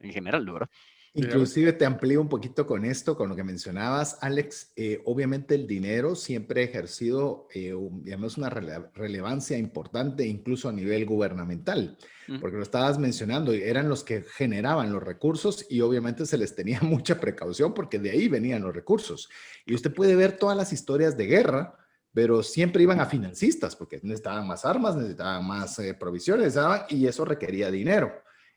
general, ¿verdad? Inclusive te amplío un poquito con esto, con lo que mencionabas, Alex. Obviamente el dinero siempre ha ejercido, digamos, una relevancia importante incluso a nivel gubernamental, porque lo estabas mencionando, eran los que generaban los recursos y obviamente se les tenía mucha precaución porque de ahí venían los recursos. Y usted puede ver todas las historias de guerra, pero siempre iban a financistas porque necesitaban más armas, necesitaban más provisiones, y eso requería dinero.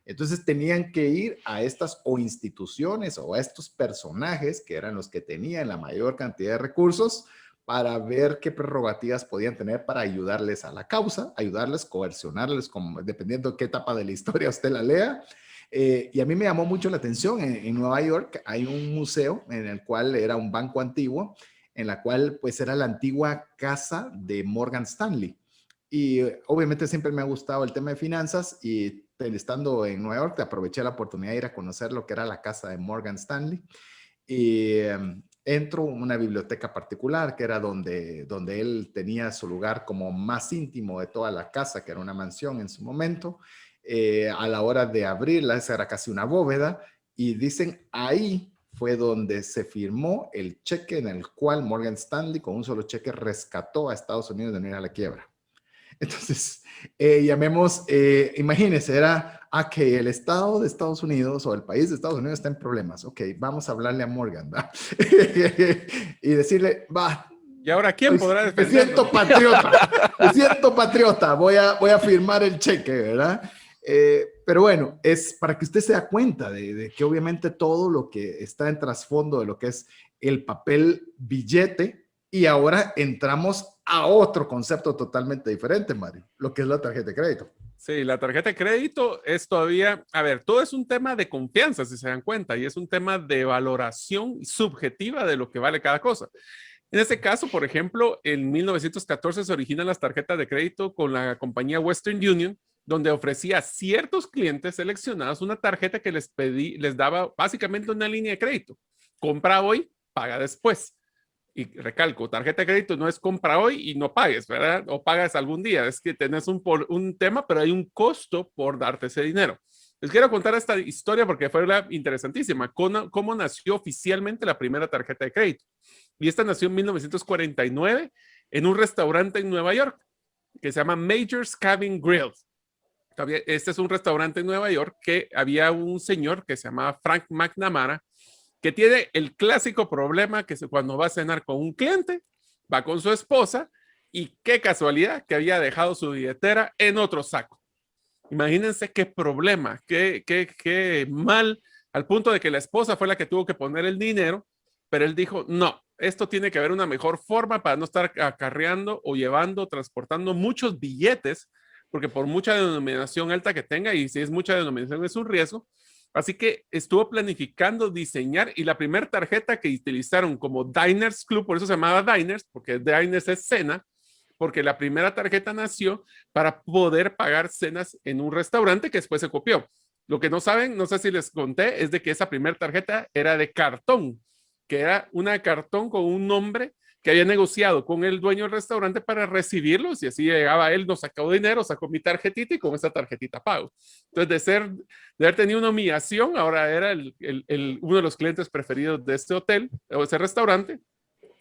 Entonces tenían que ir a estas o instituciones o a estos personajes que eran los que tenían la mayor cantidad de recursos para ver qué prerrogativas podían tener para ayudarles a la causa, ayudarles, coercionarles, dependiendo de qué etapa de la historia usted la lea. Y a mí me llamó mucho la atención, en Nueva York hay un museo en el cual era un banco antiguo, en la cual pues era la antigua casa de Morgan Stanley. Y obviamente siempre me ha gustado el tema de finanzas y estando en Nueva York aproveché la oportunidad de ir a conocer lo que era la casa de Morgan Stanley y entro a una biblioteca particular que era donde él tenía su lugar como más íntimo de toda la casa, que era una mansión en su momento. A la hora de abrirla, esa era casi una bóveda y dicen ahí fue donde se firmó el cheque en el cual Morgan Stanley con un solo cheque rescató a Estados Unidos de no ir a la quiebra. Entonces, imagínense, era que el Estado de Estados Unidos o el país de Estados Unidos está en problemas. Ok, vamos a hablarle a Morgan, ¿va? Y decirle, va. ¿Y ahora quién podrá defenderlo? Me siento patriota, voy a firmar el cheque, ¿verdad? Pero bueno, es para que usted se da cuenta de que obviamente todo lo que está en trasfondo de lo que es el papel billete. Y ahora entramos a otro concepto totalmente diferente, Mario, lo que es la tarjeta de crédito. Sí, la tarjeta de crédito es todavía, a ver, todo es un tema de confianza, si se dan cuenta, y es un tema de valoración subjetiva de lo que vale cada cosa. En este caso, por ejemplo, en 1914 se originan las tarjetas de crédito con la compañía Western Union, donde ofrecía a ciertos clientes seleccionados una tarjeta que les daba básicamente una línea de crédito. Compra hoy, paga después. Y recalco, tarjeta de crédito no es compra hoy y no pagues, ¿verdad? O pagas algún día. Es que tenés un tema, pero hay un costo por darte ese dinero. Les quiero contar esta historia porque fue interesantísima. ¿Cómo nació oficialmente la primera tarjeta de crédito? Y esta nació en 1949 en un restaurante en Nueva York que se llama Major's Cabin Grill. Este es un restaurante en Nueva York que había un señor que se llamaba Frank McNamara, que tiene el clásico problema que cuando va a cenar con un cliente, va con su esposa y qué casualidad que había dejado su billetera en otro saco. Imagínense qué problema, qué mal, al punto de que la esposa fue la que tuvo que poner el dinero, pero él dijo, no, esto tiene que haber una mejor forma para no estar acarreando o llevando, transportando muchos billetes, porque por mucha denominación alta que tenga, y si es mucha denominación es un riesgo. Así que estuvo planificando diseñar, y la primera tarjeta que utilizaron como Diners Club, por eso se llamaba Diners, porque Diners es cena, porque la primera tarjeta nació para poder pagar cenas en un restaurante que después se copió. Lo que no saben, no sé si les conté, es de que esa primera tarjeta era de cartón, que era una de cartón con un nombre que había negociado con el dueño del restaurante para recibirlos, y así llegaba él, nos sacó dinero, sacó mi tarjetita y con esa tarjetita pago. Entonces, de haber tenido una humillación, ahora era uno de los clientes preferidos de este hotel o ese restaurante.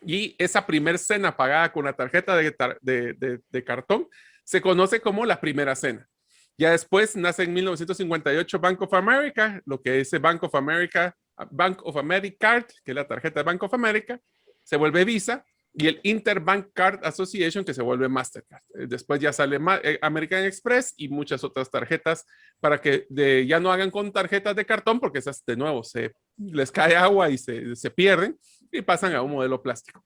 Y esa primer cena pagada con la tarjeta de cartón se conoce como la primera cena. Ya después nace en 1958 Bank of America, lo que es Bank of America Card, que es la tarjeta de Bank of America, se vuelve Visa, y el Interbank Card Association, que se vuelve Mastercard. Después ya sale American Express y muchas otras tarjetas para que ya no hagan con tarjetas de cartón, porque esas de nuevo les cae agua y se pierden y pasan a un modelo plástico.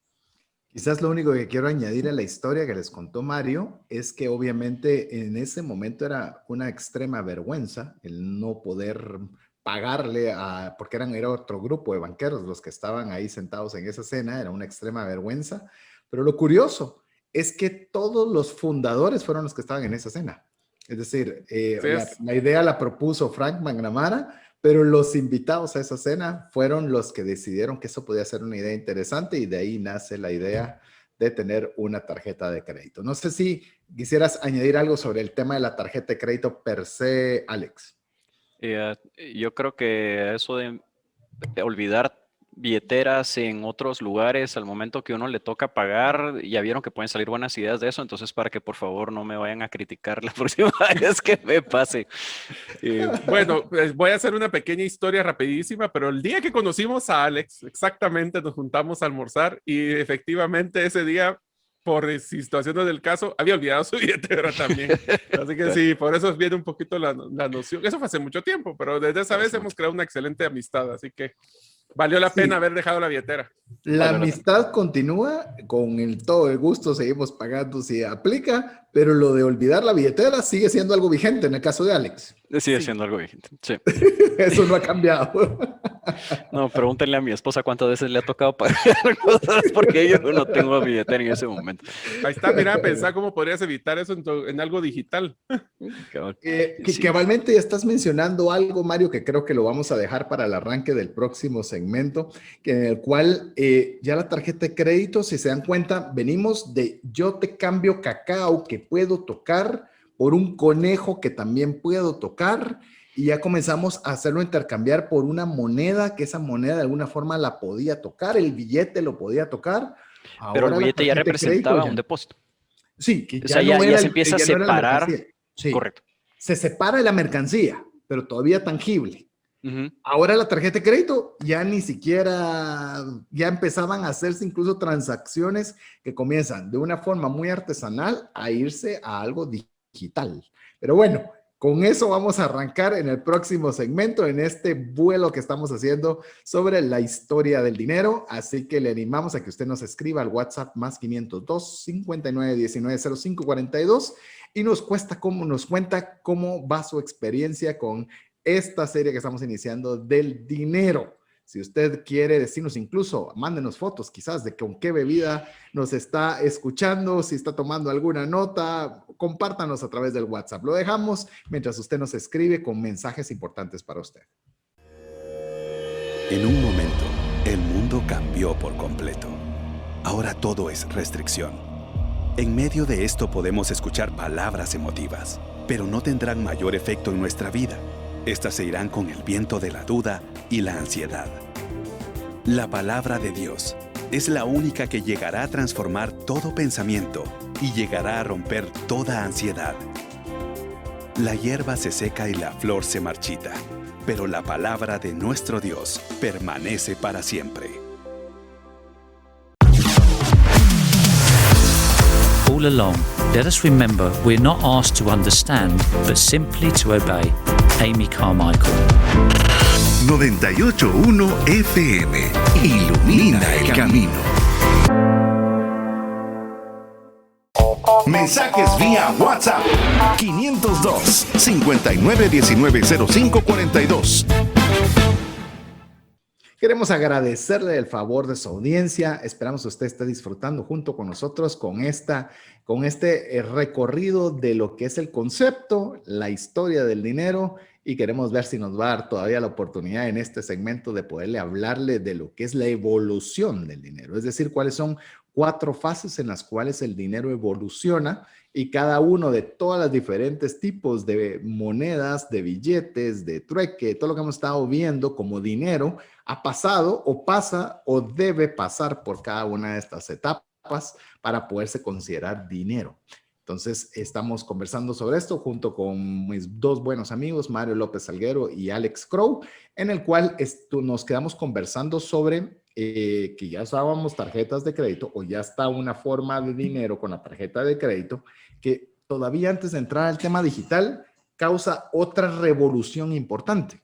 Quizás lo único que quiero añadir a la historia que les contó Mario es que obviamente en ese momento era una extrema vergüenza el no poder pagarle porque era otro grupo de banqueros los que estaban ahí sentados en esa cena, era una extrema vergüenza. Pero lo curioso es que todos los fundadores fueron los que estaban en esa cena. Es decir, la idea la propuso Frank McNamara, pero los invitados a esa cena fueron los que decidieron que eso podía ser una idea interesante, y de ahí nace la idea de tener una tarjeta de crédito. No sé si quisieras añadir algo sobre el tema de la tarjeta de crédito per se, Alex. Yo creo que eso de olvidar billeteras en otros lugares al momento que uno le toca pagar, ya vieron que pueden salir buenas ideas de eso, entonces para que por favor no me vayan a criticar la próxima vez que me pase. Bueno, pues voy a hacer una pequeña historia rapidísima, pero el día que conocimos a Alex, exactamente nos juntamos a almorzar y efectivamente ese día, por situaciones del caso, había olvidado su billetera también. Así que sí, por eso viene un poquito la noción. Eso fue hace mucho tiempo, pero desde esa vez hemos creado una excelente amistad, así que valió la pena haber dejado la billetera. La amistad continúa, todo el gusto seguimos pagando si aplica, pero lo de olvidar la billetera sigue siendo algo vigente en el caso de Alex. Sigue siendo algo vigente, sí. Eso no ha cambiado. No, pregúntenle a mi esposa cuántas veces le ha tocado pagar cosas porque yo no tengo billetera en ese momento. Ahí está, mira, pensá cómo podrías evitar eso en algo digital. Cabalmente estás mencionando algo, Mario, que creo que lo vamos a dejar para el arranque del próximo segmento, en el cual ya la tarjeta de crédito, si se dan cuenta, venimos de yo te cambio cacao que puedo tocar por un conejo que también puedo tocar, y ya comenzamos a hacerlo intercambiar por una moneda, que esa moneda de alguna forma la podía tocar, el billete lo podía tocar. Pero el billete ya representaba un depósito. Sí, que ya se empieza a separar. Sí, correcto. Se separa de la mercancía, pero todavía tangible. Ahora la tarjeta de crédito ya ni siquiera, ya empezaban a hacerse incluso transacciones que comienzan de una forma muy artesanal a irse a algo digital. Pero bueno, con eso vamos a arrancar en el próximo segmento, en este vuelo que estamos haciendo sobre la historia del dinero. Así que le animamos a que usted nos escriba al WhatsApp más 502 59 19 05 42 y nos cuenta cómo va su experiencia con esta serie que estamos iniciando del dinero. Si usted quiere decirnos, incluso mándenos fotos quizás de con qué bebida nos está escuchando, si está tomando alguna nota, compártanos a través del WhatsApp. Lo dejamos mientras usted nos escribe con mensajes importantes para usted. En un momento, el mundo cambió por completo. Ahora todo es restricción. En medio de esto podemos escuchar palabras emotivas, pero no tendrán mayor efecto en nuestra vida. Estas se irán con el viento de la duda y la ansiedad. La palabra de Dios es la única que llegará a transformar todo pensamiento y llegará a romper toda ansiedad. La hierba se seca y la flor se marchita, pero la palabra de nuestro Dios permanece para siempre. All along, let us remember we're not asked to understand, but simply to obey. Amy Carmichael. 98.1 FM. Ilumina el camino. Mensajes vía WhatsApp 502 59190542. Queremos agradecerle el favor de su audiencia. Esperamos que usted esté disfrutando junto con nosotros con este recorrido de lo que es el concepto, la historia del dinero, y queremos ver si nos va a dar todavía la oportunidad en este segmento de poderle hablarle de lo que es la evolución del dinero, es decir, cuáles son 4 fases en las cuales el dinero evoluciona y cada uno de todas las diferentes tipos de monedas, de billetes, de trueque, todo lo que hemos estado viendo como dinero ha pasado o pasa o debe pasar por cada una de estas etapas para poderse considerar dinero. Entonces, estamos conversando sobre esto junto con mis 2 buenos amigos, Mario López Salguero y Alex Crow, en el cual nos quedamos conversando sobre que ya usábamos tarjetas de crédito o ya está una forma de dinero con la tarjeta de crédito que todavía antes de entrar al tema digital causa otra revolución importante.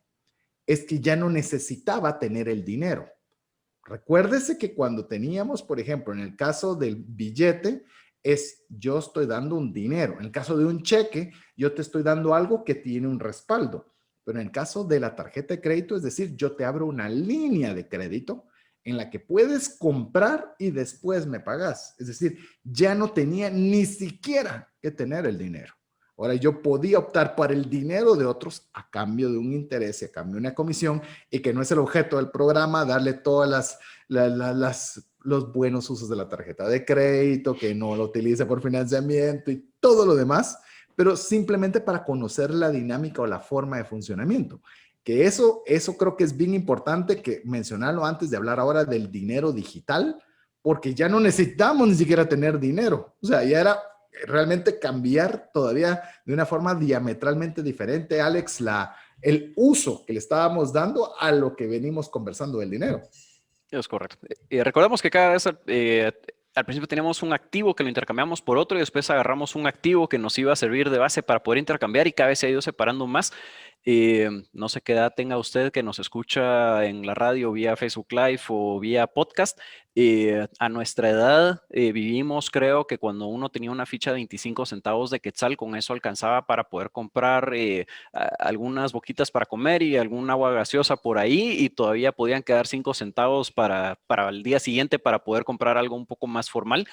Es que ya no necesitaba tener el dinero. Recuérdese que cuando teníamos, por ejemplo, en el caso del billete, yo estoy dando un dinero. En el caso de un cheque, yo te estoy dando algo que tiene un respaldo. Pero en el caso de la tarjeta de crédito, es decir, yo te abro una línea de crédito en la que puedes comprar y después me pagas. Es decir, ya no tenía ni siquiera que tener el dinero. Ahora yo podía optar por el dinero de otros a cambio de un interés y a cambio de una comisión, y que no es el objeto del programa darle todas los buenos usos de la tarjeta de crédito, que no lo utilice por financiamiento y todo lo demás, pero simplemente para conocer la dinámica o la forma de funcionamiento. Que eso creo que es bien importante que mencionarlo antes de hablar ahora del dinero digital, porque ya no necesitamos ni siquiera tener dinero. O sea, ya era realmente cambiar todavía de una forma diametralmente diferente, Alex, el uso que le estábamos dando a lo que venimos conversando del dinero. Es correcto. Recordemos que cada vez al principio teníamos un activo que lo intercambiamos por otro y después agarramos un activo que nos iba a servir de base para poder intercambiar, y cada vez se ha ido separando más. No sé qué edad tenga usted que nos escucha en la radio vía Facebook Live o vía podcast. A nuestra edad vivimos, creo que cuando uno tenía una ficha de 25 centavos de quetzal, con eso alcanzaba para poder comprar algunas boquitas para comer y algún agua gaseosa por ahí, y todavía podían quedar 5 centavos para el día siguiente para poder comprar algo un poco más formal.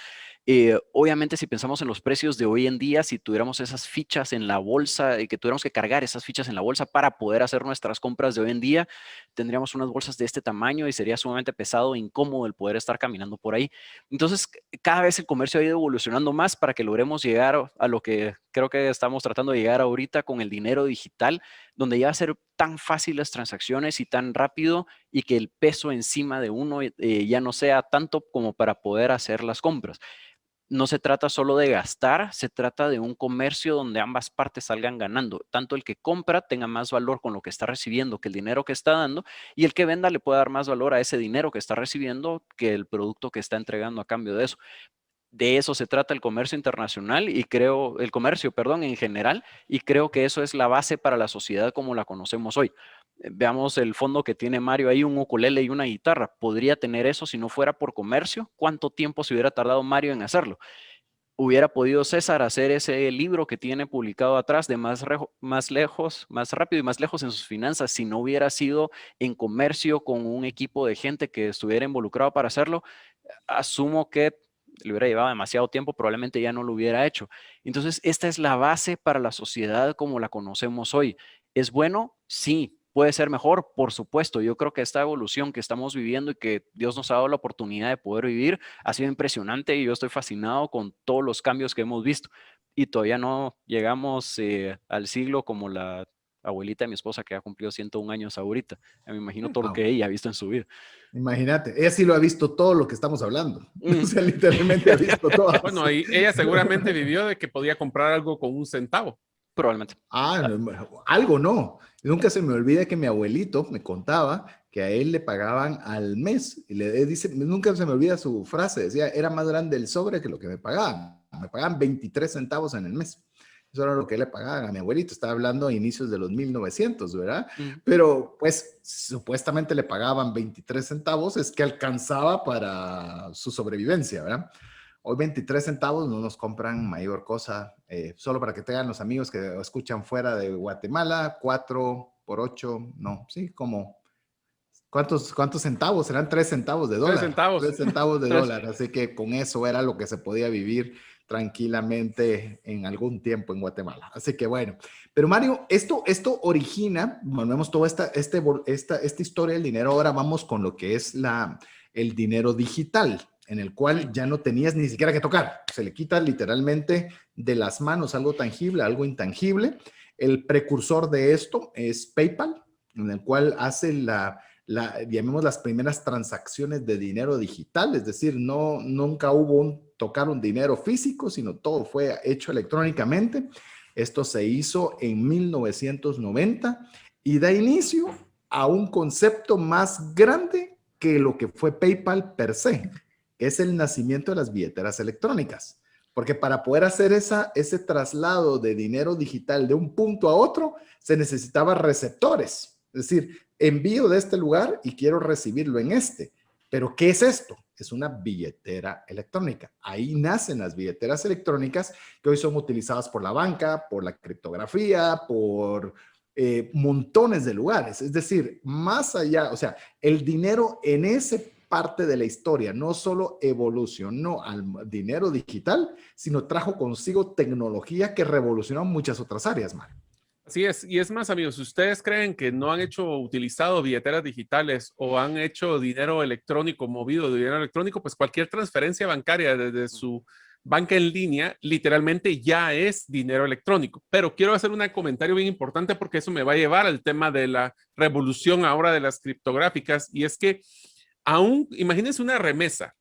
Obviamente, si pensamos en los precios de hoy en día, si tuviéramos esas fichas en la bolsa, que tuviéramos que cargar esas fichas en la bolsa para poder hacer nuestras compras de hoy en día, tendríamos unas bolsas de este tamaño y sería sumamente pesado e incómodo el poder estar caminando por ahí. Entonces, cada vez el comercio ha ido evolucionando más para que logremos llegar a lo que creo que estamos tratando de llegar ahorita con el dinero digital, donde ya va a ser tan fácil las transacciones y tan rápido, y que el peso encima de uno ya no sea tanto como para poder hacer las compras. No se trata solo de gastar, se trata de un comercio donde ambas partes salgan ganando. Tanto el que compra tenga más valor con lo que está recibiendo que el dinero que está dando, y el que venda le pueda dar más valor a ese dinero que está recibiendo que el producto que está entregando a cambio de eso. De eso se trata el comercio internacional el comercio, en general, y creo que eso es la base para la sociedad como la conocemos hoy. Veamos el fondo que tiene Mario ahí, un ukulele y una guitarra. ¿Podría tener eso si no fuera por comercio? ¿Cuánto tiempo se hubiera tardado Mario en hacerlo? hubiera podido César hacer ese libro que tiene publicado atrás de más rápido y más lejos en sus finanzas si no hubiera sido en comercio con un equipo de gente que estuviera involucrado para hacerlo? Asumo que le hubiera llevado demasiado tiempo, probablemente ya no lo hubiera hecho. Entonces, esta es la base para la sociedad como la conocemos hoy. ¿Es bueno? Sí. ¿Puede ser mejor? Por supuesto. Yo creo que esta evolución que estamos viviendo y que Dios nos ha dado la oportunidad de poder vivir ha sido impresionante y yo estoy fascinado con todos los cambios que hemos visto. Y todavía no llegamos al siglo como la abuelita de mi esposa que ha cumplido 101 años ahorita. Me imagino todo lo que ella ha visto en su vida. Imagínate, ella sí lo ha visto todo lo que estamos hablando. O sea, literalmente ha visto todo. Bueno, ella seguramente vivió de que podía comprar algo con 1 centavo. Probablemente. Algo no. Nunca se me olvida que mi abuelito me contaba que a él le pagaban al mes. Y le dice, nunca se me olvida su frase, decía, era más grande el sobre que lo que me pagaban. Me pagaban 23 centavos en el mes. Eso era lo que le pagaban a mi abuelito. Estaba hablando a inicios de los 1900, ¿verdad? Pero pues supuestamente le pagaban 23 centavos, es que alcanzaba para su sobrevivencia, ¿verdad? Hoy 23 centavos no nos compran mayor cosa. Solo para que tengan los amigos que escuchan fuera de Guatemala, 4 por 8, no, sí, como, ¿cuántos centavos? Serán 3 centavos de dólar. 3 centavos. 3 centavos de dólar, así que con eso era lo que se podía vivir tranquilamente en algún tiempo en Guatemala. Así que bueno, pero Mario, esto origina, volvemos toda esta historia del dinero, ahora vamos con lo que es el dinero digital, en el cual ya no tenías ni siquiera que tocar. Se le quita literalmente de las manos algo tangible, algo intangible. El precursor de esto es PayPal, en el cual hace llamemos las primeras transacciones de dinero digital, es decir, nunca hubo tocar un dinero físico, sino todo fue hecho electrónicamente. Esto se hizo en 1990 y da inicio a un concepto más grande que lo que fue PayPal per se. Es el nacimiento de las billeteras electrónicas. Porque para poder hacer ese traslado de dinero digital de un punto a otro, se necesitaba receptores. Es decir, envío de este lugar y quiero recibirlo en este. Pero, ¿qué es esto? Es una billetera electrónica. Ahí nacen las billeteras electrónicas que hoy son utilizadas por la banca, por la criptografía, por montones de lugares. Es decir, más allá, o sea, el dinero en ese parte de la historia no solo evolucionó al dinero digital, sino trajo consigo tecnología que revolucionó muchas otras áreas, Mario. Así es, y es más, amigos, si ustedes creen que no han utilizado billeteras digitales o han hecho dinero electrónico, movido de dinero electrónico, pues cualquier transferencia bancaria desde su banca en línea literalmente ya es dinero electrónico. Pero quiero hacer un comentario bien importante porque eso me va a llevar al tema de la revolución ahora de las criptográficas, y es que imagínense una remesa.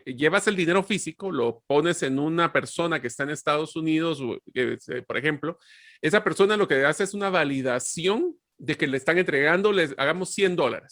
Llevas el dinero físico, lo pones en una persona que está en Estados Unidos, por ejemplo, esa persona lo que hace es una validación de que le están entregando, hagamos $100.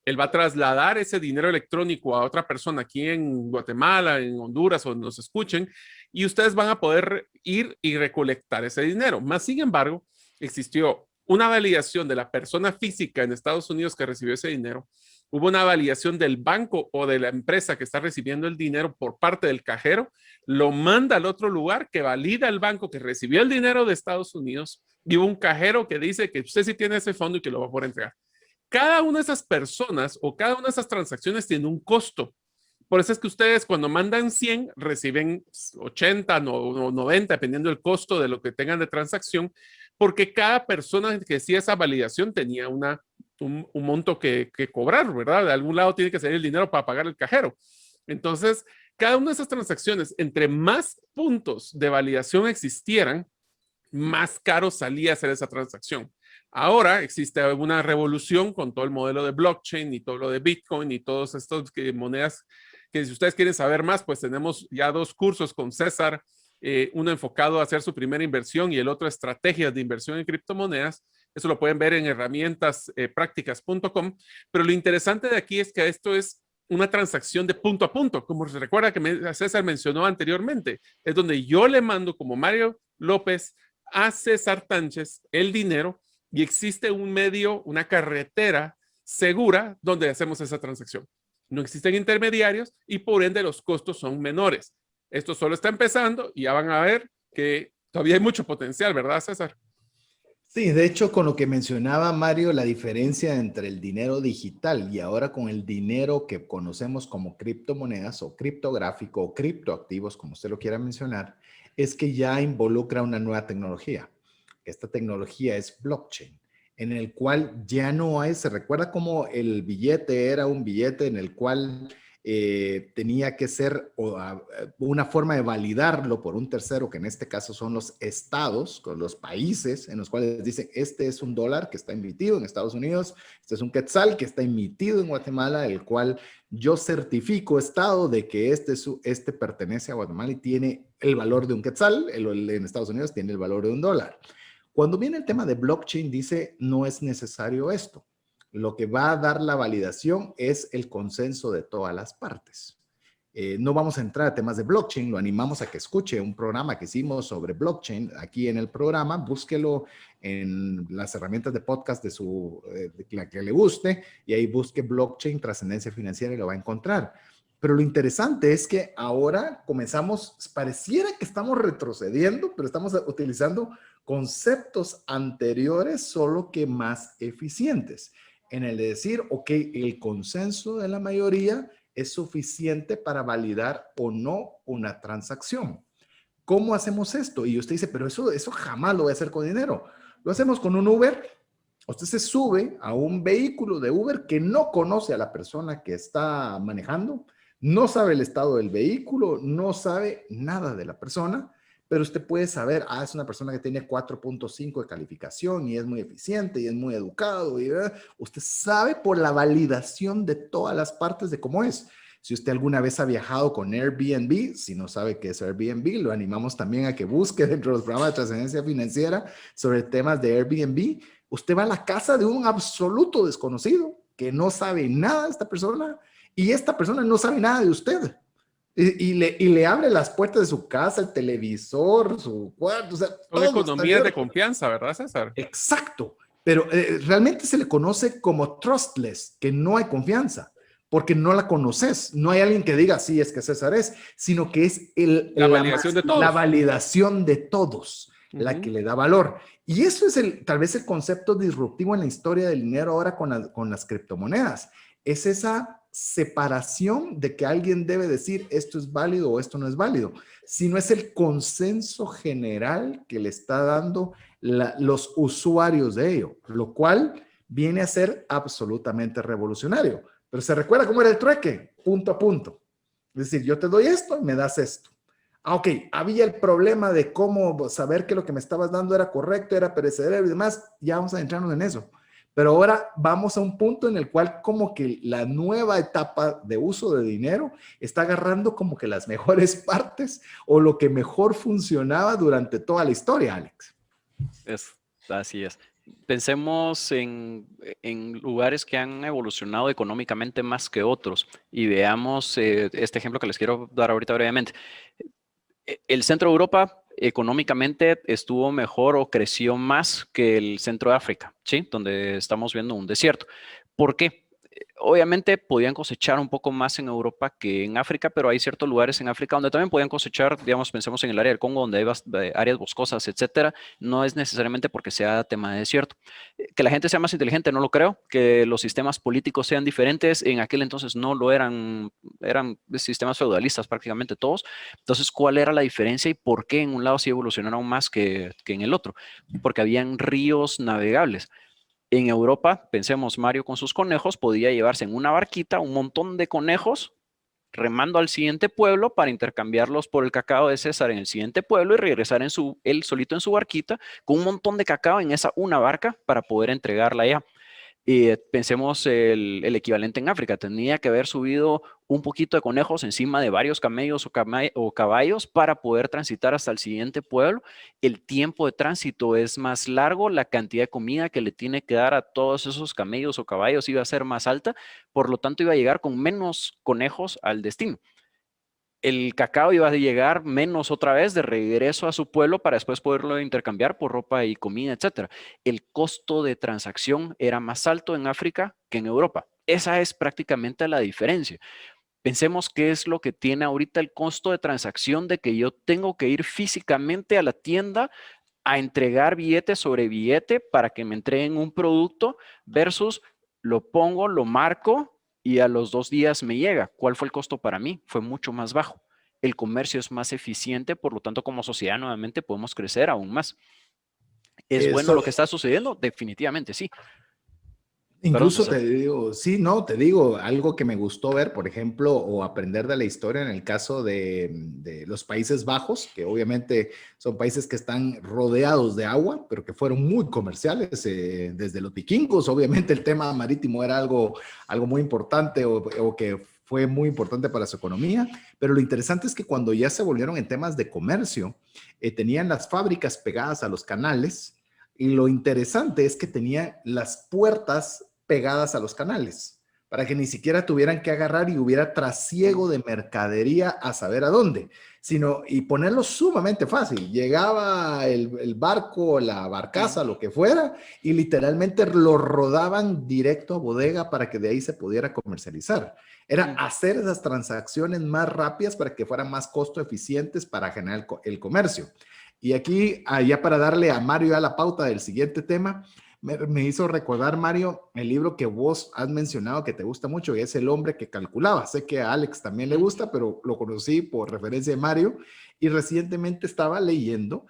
Él va a trasladar ese dinero electrónico a otra persona aquí en Guatemala, en Honduras, o nos escuchen, y ustedes van a poder ir y recolectar ese dinero. Más sin embargo, existió una validación de la persona física en Estados Unidos que recibió ese dinero. Hubo una validación del banco o de la empresa que está recibiendo el dinero por parte del cajero, lo manda al otro lugar que valida el banco que recibió el dinero de Estados Unidos, y hubo un cajero que dice que usted sí tiene ese fondo y que lo va a poder entregar. Cada una de esas personas o cada una de esas transacciones tiene un costo. Por eso es que ustedes cuando mandan 100 reciben 80 o 90, dependiendo del costo de lo que tengan de transacción, porque cada persona que hacía esa validación tenía un monto que cobrar, ¿verdad? De algún lado tiene que salir el dinero para pagar el cajero. Entonces, cada una de esas transacciones, entre más puntos de validación existieran, más caro salía hacer esa transacción. Ahora existe una revolución con todo el modelo de blockchain y todo lo de Bitcoin y todas estas monedas que si ustedes quieren saber más, pues tenemos ya 2 cursos con César, uno enfocado a hacer su primera inversión y el otro estrategias de inversión en criptomonedas. Eso lo pueden ver en herramientasprácticas.com. Pero lo interesante de aquí es que esto es una transacción de punto a punto, como se recuerda que César mencionó anteriormente. Es donde yo le mando como Mario López a César Tánchez el dinero y existe un medio, una carretera segura donde hacemos esa transacción. No existen intermediarios y por ende los costos son menores. Esto solo está empezando y ya van a ver que todavía hay mucho potencial, ¿verdad, César? Sí, de hecho, con lo que mencionaba Mario, la diferencia entre el dinero digital y ahora con el dinero que conocemos como criptomonedas o criptográfico o criptoactivos, como usted lo quiera mencionar, es que ya involucra una nueva tecnología. Esta tecnología es blockchain, en el cual ya no hay, se recuerda cómo el billete era un billete en el cual tenía que ser una forma de validarlo por un tercero, que en este caso son los estados, con los países en los cuales dicen, este es un dólar que está emitido en Estados Unidos, este es un quetzal que está emitido en Guatemala, el cual yo certifico, estado, de que este pertenece a Guatemala y tiene el valor de un quetzal, en Estados Unidos tiene el valor de un dólar. Cuando viene el tema de blockchain, dice, no es necesario esto. Lo que va a dar la validación es el consenso de todas las partes. No vamos a entrar a temas de blockchain, lo animamos a que escuche un programa que hicimos sobre blockchain aquí en el programa, búsquelo en las herramientas de podcast de la que le guste y ahí busque blockchain, trascendencia financiera y lo va a encontrar. Pero lo interesante es que ahora comenzamos, pareciera que estamos retrocediendo, pero estamos utilizando conceptos anteriores, solo que más eficientes, en el de decir, ok, el consenso de la mayoría es suficiente para validar o no una transacción. ¿Cómo hacemos esto? Y usted dice, pero eso jamás lo voy a hacer con dinero. Lo hacemos con un Uber. Usted se sube a un vehículo de Uber que no conoce a la persona que está manejando, no sabe el estado del vehículo, no sabe nada de la persona, pero usted puede saber, es una persona que tiene 4.5 de calificación y es muy eficiente y es muy educado. Y usted sabe por la validación de todas las partes de cómo es. Si usted alguna vez ha viajado con Airbnb, si no sabe qué es Airbnb, lo animamos también a que busque dentro de los programas de trascendencia financiera sobre temas de Airbnb. Usted va a la casa de un absoluto desconocido que no sabe nada de esta persona y esta persona no sabe nada de usted. Y le abre las puertas de su casa, el televisor, su cuarto, o sea, Son economías de confianza, ¿verdad, César? Exacto, pero realmente se le conoce como trustless, que no hay confianza, porque no la conoces. No hay alguien que diga, sí, es que César es, sino que es la validación de todos. La validación de todos, la que le da valor. Y eso es tal vez el concepto disruptivo en la historia del dinero ahora con las criptomonedas. Es esa separación de que alguien debe decir esto es válido o esto no es válido, sino es el consenso general que le está dando los usuarios de ello, lo cual viene a ser absolutamente revolucionario. Pero se recuerda cómo era el trueque, punto a punto. Es decir, yo te doy esto y me das esto. Ok, había el problema de cómo saber que lo que me estabas dando era correcto, era perecedero y demás, ya vamos a adentrarnos en eso. Pero ahora vamos a un punto en el cual como que la nueva etapa de uso de dinero está agarrando como que las mejores partes o lo que mejor funcionaba durante toda la historia, Alex. Así es. Pensemos en lugares que han evolucionado económicamente más que otros y veamos este ejemplo que les quiero dar ahorita brevemente. El centro de Europa económicamente estuvo mejor o creció más que el centro de África, ¿sí? Donde estamos viendo un desierto. ¿Por qué? Obviamente podían cosechar un poco más en Europa que en África, pero hay ciertos lugares en África donde también podían cosechar, digamos, pensemos en el área del Congo, donde hay áreas boscosas, etcétera. No es necesariamente porque sea tema de desierto. Que la gente sea más inteligente, no lo creo. Que los sistemas políticos sean diferentes, en aquel entonces no lo eran sistemas feudalistas prácticamente todos. Entonces, ¿cuál era la diferencia y por qué en un lado sí evolucionaron más que en el otro? Porque habían ríos navegables. En Europa, pensemos, Mario con sus conejos podía llevarse en una barquita un montón de conejos remando al siguiente pueblo para intercambiarlos por el cacao de César en el siguiente pueblo y regresar él solito en su barquita con un montón de cacao en esa una barca para poder entregarla allá. Y pensemos el equivalente en África. Tenía que haber subido un poquito de conejos encima de varios camellos o caballos para poder transitar hasta el siguiente pueblo. El tiempo de tránsito es más largo, la cantidad de comida que le tiene que dar a todos esos camellos o caballos iba a ser más alta, por lo tanto iba a llegar con menos conejos al destino. El cacao iba a llegar menos otra vez de regreso a su pueblo para después poderlo intercambiar por ropa y comida, etc. El costo de transacción era más alto en África que en Europa. Esa es prácticamente la diferencia. Pensemos qué es lo que tiene ahorita el costo de transacción de que yo tengo que ir físicamente a la tienda a entregar billete sobre billete para que me entreguen un producto versus lo pongo, lo marco y a los 2 días me llega. ¿Cuál fue el costo para mí? Fue mucho más bajo. El comercio es más eficiente, por lo tanto, como sociedad nuevamente podemos crecer aún más. ¿Es bueno lo que está sucediendo? Definitivamente sí. Incluso Perdón, te digo, sí, no, te digo, algo que me gustó ver, por ejemplo, o aprender de la historia en el caso de los Países Bajos, que obviamente son países que están rodeados de agua, pero que fueron muy comerciales desde los vikingos. Obviamente el tema marítimo era algo muy importante o que fue muy importante para su economía, pero lo interesante es que cuando ya se volvieron en temas de comercio, tenían las fábricas pegadas a los canales y lo interesante es que tenían las puertas pegadas a los canales, para que ni siquiera tuvieran que agarrar y hubiera trasiego de mercadería a saber a dónde, sino y ponerlo sumamente fácil. Llegaba el barco, la barcaza, lo que fuera, y literalmente lo rodaban directo a bodega para que de ahí se pudiera comercializar. Era hacer esas transacciones más rápidas para que fueran más costo eficientes para generar el comercio. Y aquí, ya para darle a Mario a la pauta del siguiente tema, me hizo recordar, Mario, el libro que vos has mencionado que te gusta mucho, y es El hombre que calculaba. Sé que a Alex también le gusta, pero lo conocí por referencia de Mario, y recientemente estaba leyendo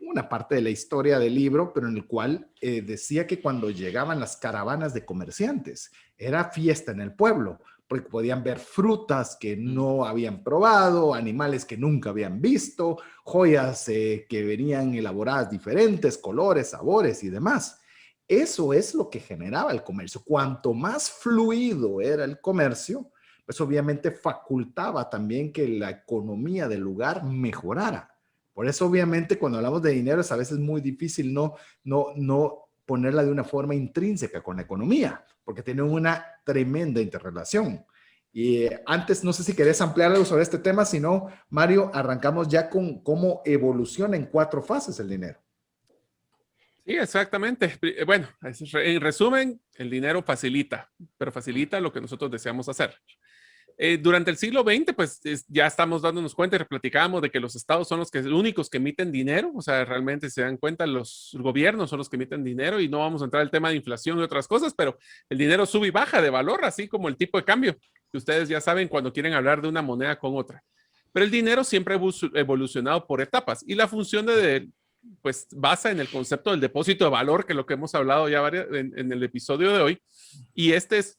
una parte de la historia del libro, pero en el cual decía que cuando llegaban las caravanas de comerciantes, era fiesta en el pueblo, porque podían ver frutas que no habían probado, animales que nunca habían visto, joyas que venían elaboradas diferentes, colores, sabores y demás. Eso es lo que generaba el comercio. Cuanto más fluido era el comercio, pues obviamente facultaba también que la economía del lugar mejorara. Por eso obviamente cuando hablamos de dinero es a veces muy difícil no ponerla de una forma intrínseca con la economía, porque tienen una tremenda interrelación. Y antes, no sé si querés ampliar algo sobre este tema, si no, Mario, arrancamos ya con cómo evoluciona en 4 fases el dinero. Sí, exactamente. Bueno, en resumen, el dinero facilita, pero facilita lo que nosotros deseamos hacer. Durante el siglo XX, pues ya estamos dándonos cuenta y platicábamos de que los estados son los únicos que emiten dinero, o sea, realmente se dan cuenta, los gobiernos son los que emiten dinero y no vamos a entrar al tema de inflación y otras cosas, pero el dinero sube y baja de valor, así como el tipo de cambio, que ustedes ya saben cuando quieren hablar de una moneda con otra. Pero el dinero siempre ha evolucionado por etapas y la función pues basa en el concepto del depósito de valor, que es lo que hemos hablado ya en el episodio de hoy, y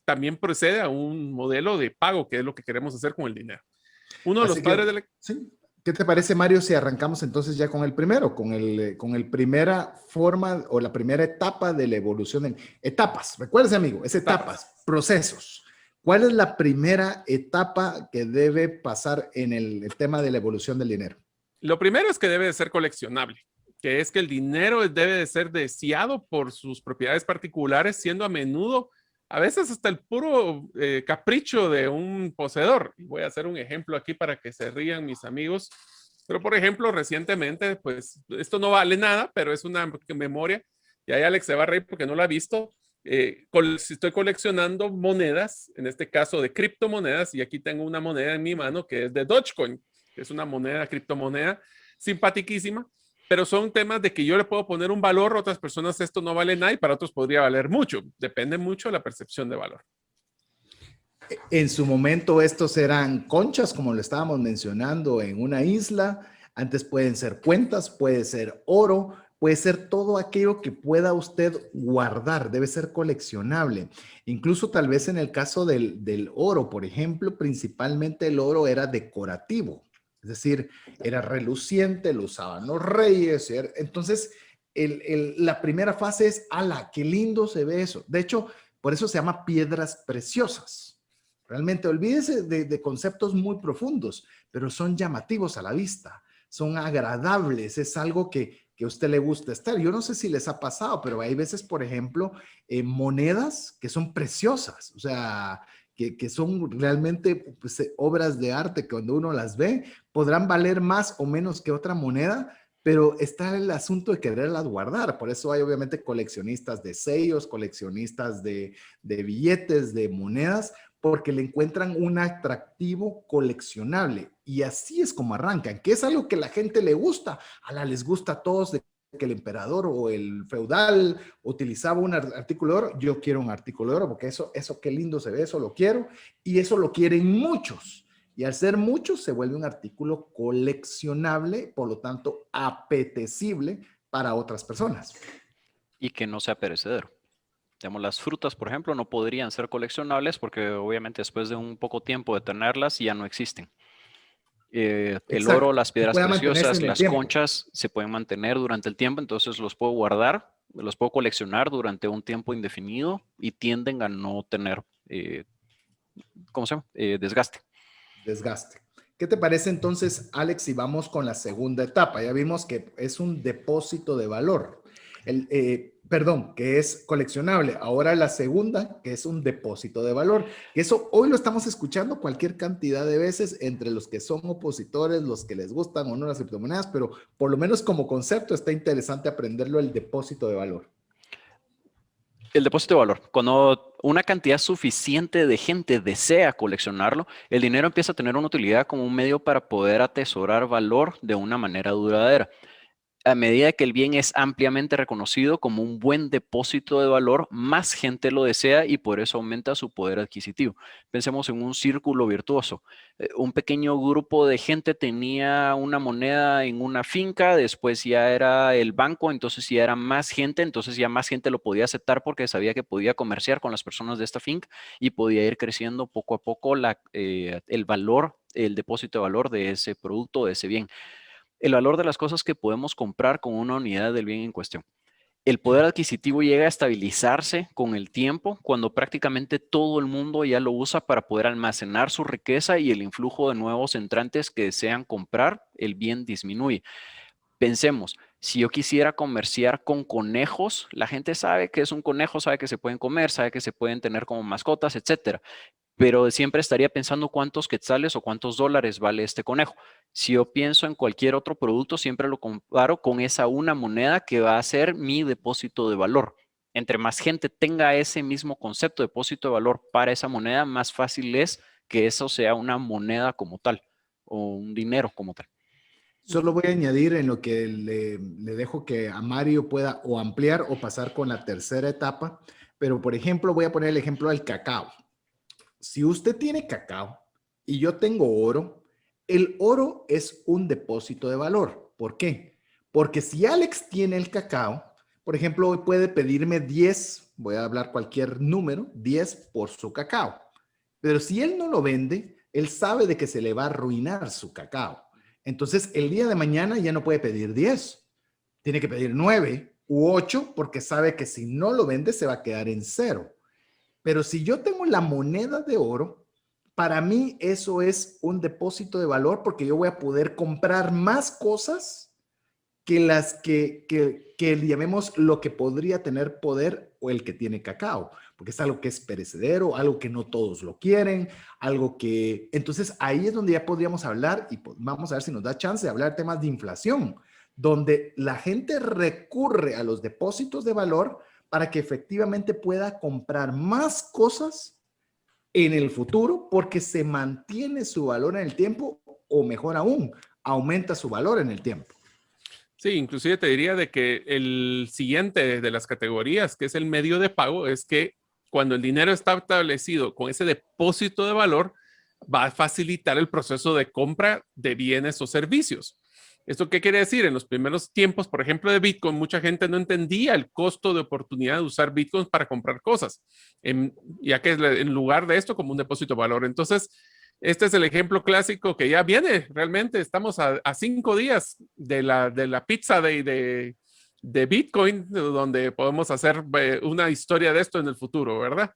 también procede a un modelo de pago, que es lo que queremos hacer con el dinero. Uno de los padres de la... Sí. ¿Qué te parece, Mario, si arrancamos entonces ya con el primero, con el primera forma o la primera etapa de la evolución? Etapas, recuérdese, amigo, es etapas, procesos. ¿Cuál es la primera etapa que debe pasar en el tema de la evolución del dinero? Lo primero es que debe de ser coleccionable, que es que el dinero debe de ser deseado por sus propiedades particulares, siendo a menudo, a veces hasta el puro capricho de un poseedor. Y voy a hacer un ejemplo aquí para que se rían mis amigos. Pero, por ejemplo, recientemente, pues, esto no vale nada, pero es una memoria. Y ahí Alex se va a reír porque no la ha visto. Estoy coleccionando monedas, en este caso de criptomonedas, y aquí tengo una moneda en mi mano que es de Dogecoin, que es una moneda, criptomoneda, simpaticísima. Pero son temas de que yo le puedo poner un valor, a otras personas esto no vale nada y para otros podría valer mucho. Depende mucho de la percepción de valor. En su momento estos eran conchas, como lo estábamos mencionando, en una isla. Antes pueden ser cuentas, puede ser oro, puede ser todo aquello que pueda usted guardar, debe ser coleccionable. Incluso tal vez en el caso del oro, por ejemplo, principalmente el oro era decorativo. Es decir, era reluciente, lo usaban los reyes. Entonces, la primera fase es, ¡ala, qué lindo se ve eso! De hecho, por eso se llama piedras preciosas. Realmente, olvídese de conceptos muy profundos, pero son llamativos a la vista, son agradables, es algo que a usted le gusta estar. Yo no sé si les ha pasado, pero hay veces, por ejemplo, monedas que son preciosas, o sea, que son realmente pues, obras de arte que cuando uno las ve podrán valer más o menos que otra moneda, pero está el asunto de quererlas guardar. Por eso hay obviamente coleccionistas de sellos, coleccionistas de billetes, de monedas, porque le encuentran un atractivo coleccionable. Y así es como arrancan, que es algo que la gente le gusta. Les gusta a todos de que el emperador o el feudal utilizaba un artículo de oro. Yo quiero un artículo de oro porque eso qué lindo se ve, eso lo quiero. Y eso lo quieren muchos. Y al ser muchos se vuelve un artículo coleccionable, por lo tanto apetecible para otras personas. Y que no sea perecedero. Digamos, las frutas, por ejemplo, no podrían ser coleccionables porque obviamente después de un poco tiempo de tenerlas ya no existen. El Exacto. oro, las piedras Pueda mantenerse preciosas, en el las tiempo. conchas se pueden mantener durante el tiempo, entonces los puedo guardar, los puedo coleccionar durante un tiempo indefinido y tienden a no tener, ¿cómo se llama? Desgaste. Desgaste. ¿Qué te parece entonces, Alex, si vamos con la segunda etapa? Ya vimos que es un depósito de valor. Que es coleccionable. Ahora la segunda, que es un depósito de valor. Eso hoy lo estamos escuchando cualquier cantidad de veces entre los que son opositores, los que les gustan o no las criptomonedas, pero por lo menos como concepto está interesante aprenderlo, el depósito de valor. El depósito de valor. Cuando una cantidad suficiente de gente desea coleccionarlo, el dinero empieza a tener una utilidad como un medio para poder atesorar valor de una manera duradera. A medida que el bien es ampliamente reconocido como un buen depósito de valor, más gente lo desea y por eso aumenta su poder adquisitivo. Pensemos en un círculo virtuoso. Un pequeño grupo de gente tenía una moneda en una finca, después ya era el banco, entonces ya era más gente, entonces ya más gente lo podía aceptar porque sabía que podía comerciar con las personas de esta finca y podía ir creciendo poco a poco el valor, el depósito de valor de ese producto, de ese bien. El valor de las cosas que podemos comprar con una unidad del bien en cuestión. El poder adquisitivo llega a estabilizarse con el tiempo cuando prácticamente todo el mundo ya lo usa para poder almacenar su riqueza y el influjo de nuevos entrantes que desean comprar, el bien disminuye. Pensemos, si yo quisiera comerciar con conejos, la gente sabe que es un conejo, sabe que se pueden comer, sabe que se pueden tener como mascotas, etcétera. Pero siempre estaría pensando cuántos quetzales o cuántos dólares vale este conejo. Si yo pienso en cualquier otro producto, siempre lo comparo con esa una moneda que va a ser mi depósito de valor. Entre más gente tenga ese mismo concepto de depósito de valor para esa moneda, más fácil es que eso sea una moneda como tal o un dinero como tal. Solo voy a añadir en lo que le dejo que a Mario pueda o ampliar o pasar con la tercera etapa. Pero, por ejemplo, voy a poner el ejemplo del cacao. Si usted tiene cacao y yo tengo oro, el oro es un depósito de valor. ¿Por qué? Porque si Alex tiene el cacao, por ejemplo, hoy puede pedirme 10, voy a hablar cualquier número, 10 por su cacao. Pero si él no lo vende, él sabe de que se le va a arruinar su cacao. Entonces, el día de mañana ya no puede pedir 10. Tiene que pedir 9 u 8 porque sabe que si no lo vende se va a quedar en 0. Pero si yo tengo la moneda de oro, para mí eso es un depósito de valor porque yo voy a poder comprar más cosas que las que llamemos lo que podría tener poder o el que tiene cacao, porque es algo que es perecedero, algo que no todos lo quieren, algo que... Entonces ahí es donde ya podríamos hablar y vamos a ver si nos da chance de hablar de temas de inflación, donde la gente recurre a los depósitos de valor para que efectivamente pueda comprar más cosas en el futuro porque se mantiene su valor en el tiempo o mejor aún, aumenta su valor en el tiempo. Sí, inclusive te diría de que el siguiente de las categorías, que es el medio de pago, es que cuando el dinero está establecido con ese depósito de valor, va a facilitar el proceso de compra de bienes o servicios. ¿Esto qué quiere decir? En los primeros tiempos, por ejemplo, de Bitcoin, mucha gente no entendía el costo de oportunidad de usar Bitcoin para comprar cosas, ya que en lugar de esto como un depósito de valor. Entonces, este es el ejemplo clásico que ya viene. Realmente estamos a 5 días de la pizza de Bitcoin, donde podemos hacer una historia de esto en el futuro, ¿verdad?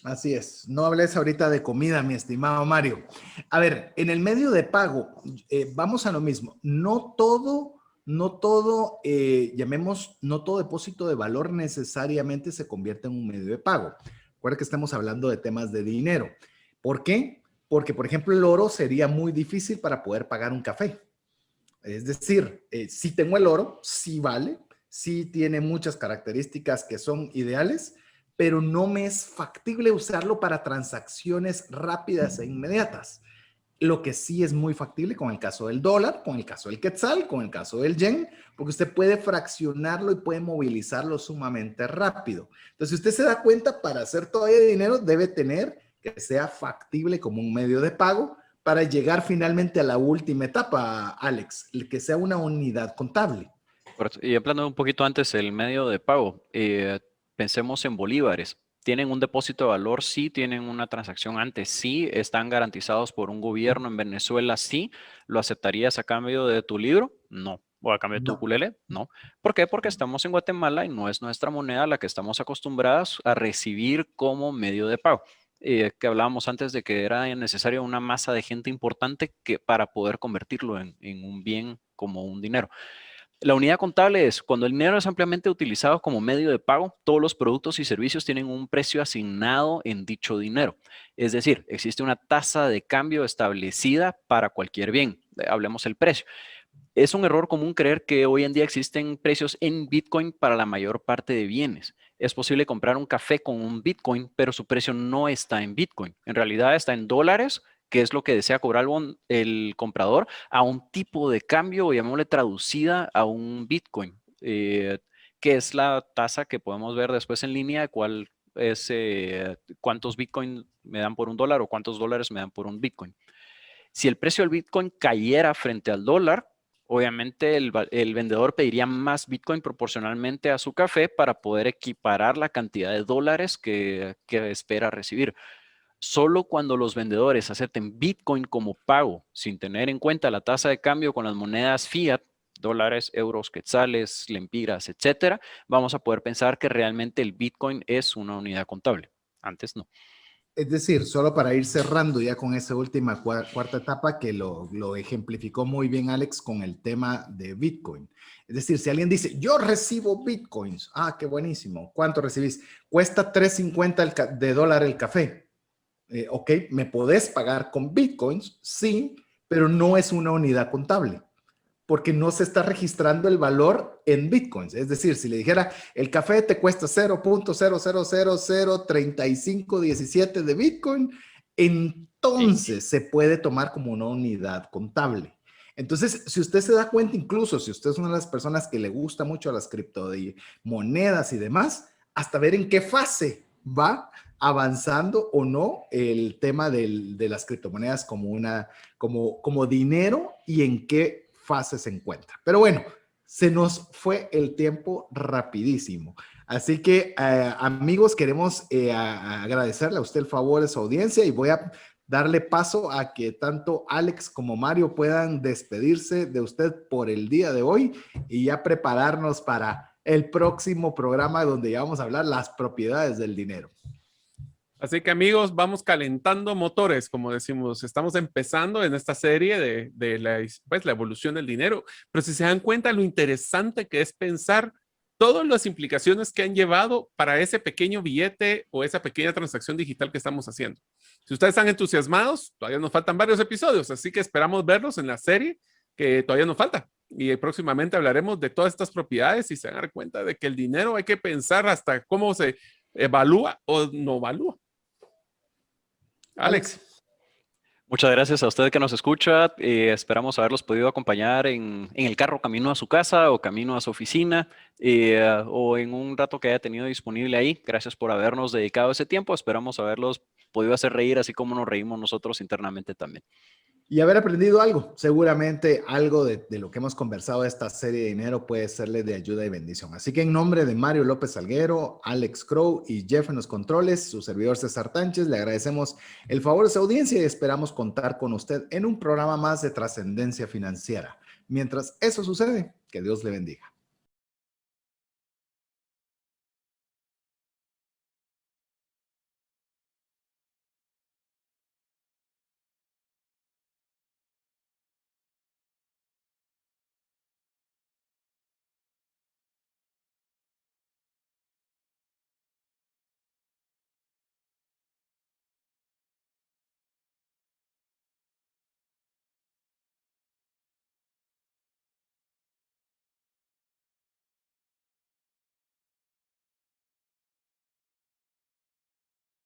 Así es. No hables ahorita de comida, mi estimado Mario. A ver, en el medio de pago, vamos a lo mismo. No todo depósito de valor necesariamente se convierte en un medio de pago. Recuerda que estamos hablando de temas de dinero. ¿Por qué? Porque, por ejemplo, el oro sería muy difícil para poder pagar un café. Es decir, si tengo el oro, sí vale, sí tiene muchas características que son ideales, pero no me es factible usarlo para transacciones rápidas e inmediatas. Lo que sí es muy factible con el caso del dólar, con el caso del quetzal, con el caso del yen, porque usted puede fraccionarlo y puede movilizarlo sumamente rápido. Entonces, si usted se da cuenta, para hacer todavía dinero debe tener que sea factible como un medio de pago para llegar finalmente a la última etapa, Alex, el que sea una unidad contable. Correcto. Y hablando un poquito antes el medio de pago, pensemos en bolívares. ¿Tienen un depósito de valor? Sí. ¿Tienen una transacción antes? Sí. ¿Están garantizados por un gobierno en Venezuela? Sí. ¿Lo aceptarías a cambio de tu libro? No. ¿O a cambio de tu ukulele? No. ¿Por qué? Porque estamos en Guatemala y no es nuestra moneda la que estamos acostumbrados a recibir como medio de pago. Que hablábamos antes de que era necesaria una masa de gente importante para poder convertirlo en un bien como un dinero. La unidad contable es cuando el dinero es ampliamente utilizado como medio de pago, todos los productos y servicios tienen un precio asignado en dicho dinero. Es decir, existe una tasa de cambio establecida para cualquier bien. Hablemos del precio. Es un error común creer que hoy en día existen precios en Bitcoin para la mayor parte de bienes. Es posible comprar un café con un Bitcoin, pero su precio no está en Bitcoin. En realidad está en dólares, que es lo que desea cobrar el comprador, a un tipo de cambio, o llamémosle traducida a un Bitcoin, que es la tasa que podemos ver después en línea, de cuál es cuántos Bitcoin me dan por un dólar o cuántos dólares me dan por un Bitcoin. Si el precio del Bitcoin cayera frente al dólar, obviamente el vendedor pediría más Bitcoin proporcionalmente a su café para poder equiparar la cantidad de dólares que espera recibir. Solo cuando los vendedores acepten Bitcoin como pago, sin tener en cuenta la tasa de cambio con las monedas fiat, dólares, euros, quetzales, lempiras, etcétera, vamos a poder pensar que realmente el Bitcoin es una unidad contable. Antes no. Es decir, solo para ir cerrando ya con esa última cuarta etapa que lo ejemplificó muy bien Alex con el tema de Bitcoin. Es decir, si alguien dice, yo recibo Bitcoins, qué buenísimo, ¿cuánto recibís? Cuesta $3.50 de dólar el café. Ok, ¿me podés pagar con Bitcoins? Sí, pero no es una unidad contable, porque no se está registrando el valor en Bitcoins. Es decir, si le dijera, el café te cuesta 0.0003517 de Bitcoin, entonces se puede tomar como una unidad contable. Entonces, si usted se da cuenta, incluso si usted es una de las personas que le gusta mucho las criptomonedas y demás, hasta ver en qué fase va avanzando o no el tema de las criptomonedas como dinero y en qué fase se encuentra. Pero bueno, se nos fue el tiempo rapidísimo. Así que, amigos, queremos agradecerle a usted el favor de su audiencia y voy a darle paso a que tanto Alex como Mario puedan despedirse de usted por el día de hoy y ya prepararnos para el próximo programa donde ya vamos a hablar las propiedades del dinero. Así que amigos, vamos calentando motores, como decimos. Estamos empezando en esta serie de la evolución del dinero, pero si se dan cuenta lo interesante que es pensar todas las implicaciones que han llevado para ese pequeño billete o esa pequeña transacción digital que estamos haciendo. Si ustedes están entusiasmados, todavía nos faltan varios episodios, así que esperamos verlos en la serie que todavía nos falta. Y próximamente hablaremos de todas estas propiedades y se van a dar cuenta de que el dinero hay que pensar hasta cómo se evalúa o no evalúa. Alex. Muchas gracias a usted que nos escucha. Esperamos haberlos podido acompañar en el carro camino a su casa o camino a su oficina o en un rato que haya tenido disponible ahí. Gracias por habernos dedicado ese tiempo. Esperamos haberlos podido hacer reír así como nos reímos nosotros internamente también. Y haber aprendido algo. Seguramente algo de lo que hemos conversado de esta serie de dinero puede serle de ayuda y bendición. Así que en nombre de Mario López Salguero, Alex Crow y Jeff en los controles, su servidor César Tánchez, le agradecemos el favor de su audiencia y esperamos contar con usted en un programa más de trascendencia financiera. Mientras eso sucede, que Dios le bendiga.